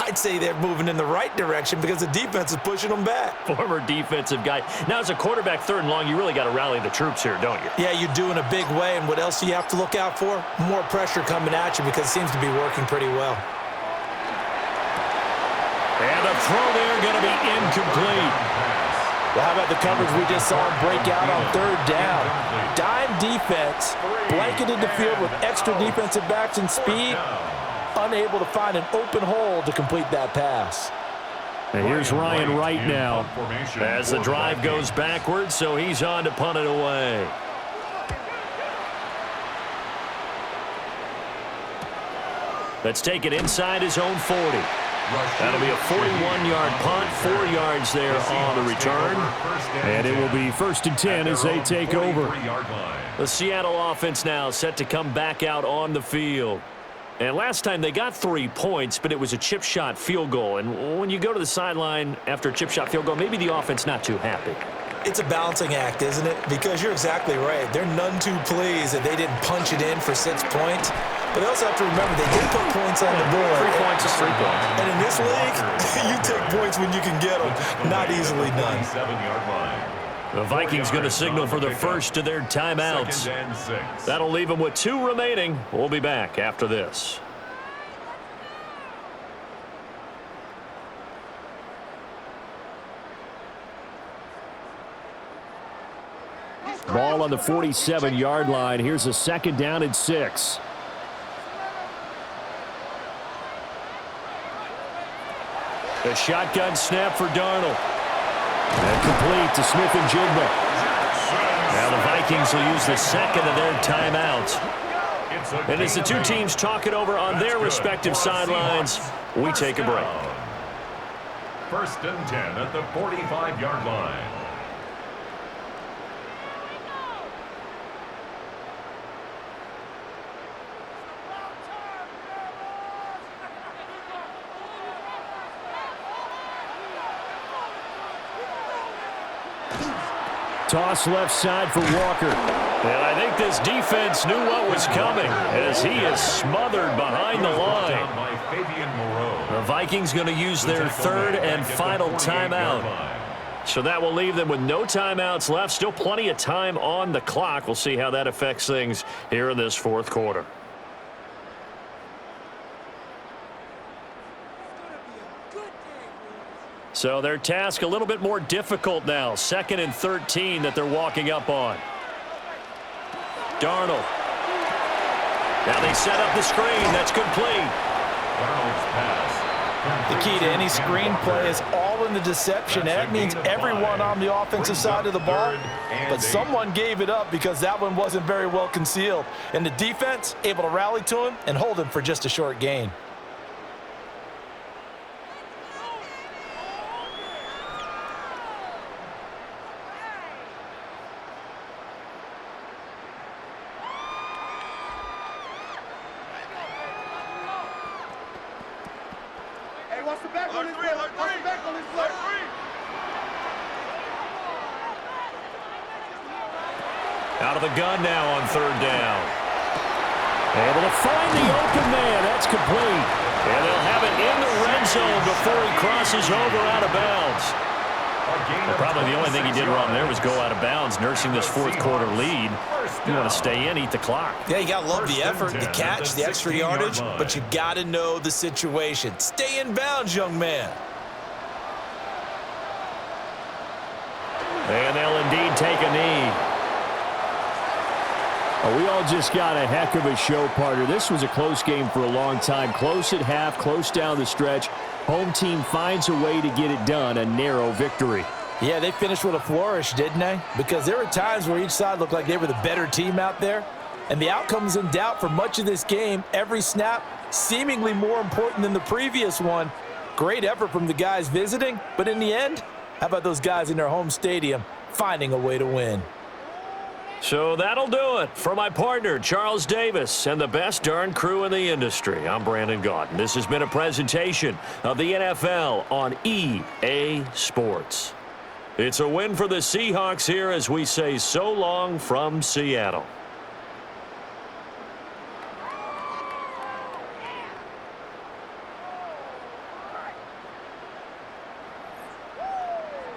S2: I'd say they're moving in the right direction because the defense is pushing them back.
S1: Former defensive guy. Now, as a quarterback, 3rd and long, you really got to rally the troops here, don't you?
S2: Yeah, you do in a big way. And what else do you have to look out for? More pressure coming at you because it seems to be working pretty well.
S1: And the throw there going to be incomplete.
S2: Well, how about the coverage we just saw him break out on 3rd down? Dime defense, blanketed the field with extra defensive backs and speed, unable to find an open hole to complete that pass.
S4: And here's Ryan Wright now.
S1: As the drive goes backwards, so he's on to punt it away. Let's take it inside his own 40. That'll be a 41-yard punt, 4 yards there on the return.
S4: And it will be 1st and 10 as they take over.
S1: The Seattle offense now set to come back out on the field. And last time they got 3 points, but it was a chip shot field goal. And when you go to the sideline after a chip shot field goal, maybe the offense not too happy.
S2: It's a balancing act, isn't it? Because you're exactly right. They're none too pleased that they didn't punch it in for 6 points. But they also have to remember they did put points on the board.
S1: 3 points is 3 points.
S2: And in this league, you take points when you can get them. Not easily done.
S1: The Vikings going to signal for the first of their timeouts. That'll leave them with 2 remaining. We'll be back after this.
S4: Ball on the 47-yard line. Here's a 2nd down and 6.
S1: A shotgun snap for Darnold.
S4: And complete to Smith and Jigba.
S1: Now the Vikings will use the 2nd of their timeouts. And as the 2 teams talk it over on their respective sidelines, we take a break.
S3: 1st and 10 at the 45-yard line.
S4: Toss left side for Walker.
S1: And I think this defense knew what was coming as he is smothered behind the line. The Vikings going to use their 3rd and final timeout. So that will leave them with no timeouts left. Still plenty of time on the clock. We'll see how that affects things here in this 4th quarter. So their task a little bit more difficult now. 2nd and 13 that they're walking up on. Darnold. Now they set up the screen. That's complete.
S3: Darnold's pass.
S2: The key to any screen play is all in the deception. That means everyone on the offensive side of the ball, but someone gave it up because that one wasn't very well concealed. And the defense able to rally to him and hold him for just a short gain.
S5: Watch the back on this play. Watch the back on this play.
S1: Out of the gun now on 3rd down. Able to find the open man. That's complete. And they'll have it in the red zone before he crosses over out of bounds. Well, probably the only thing he did wrong there was go out of bounds, nursing this 4th quarter lead. You want to stay in, eat the clock.
S2: Yeah, you got to love the effort, the catch, the extra yardage, but you got to know the situation. Stay in bounds, young man.
S1: And they'll indeed take a knee.
S4: Oh, we all just got a heck of a show, partner. This was a close game for a long time. Close at half, close down the stretch. Home team finds a way to get it done, a narrow victory.
S2: Yeah, they finished with a flourish, didn't they? Because there were times where each side looked like they were the better team out there. And the outcome's in doubt for much of this game. Every snap seemingly more important than the previous one. Great effort from the guys visiting. But in the end, how about those guys in their home stadium finding a way to win?
S1: So that'll do it for my partner, Charles Davis, and the best darn crew in the industry. I'm Brandon Gaudin. This has been a presentation of the NFL on EA Sports. It's a win for the Seahawks here as we say so long from Seattle.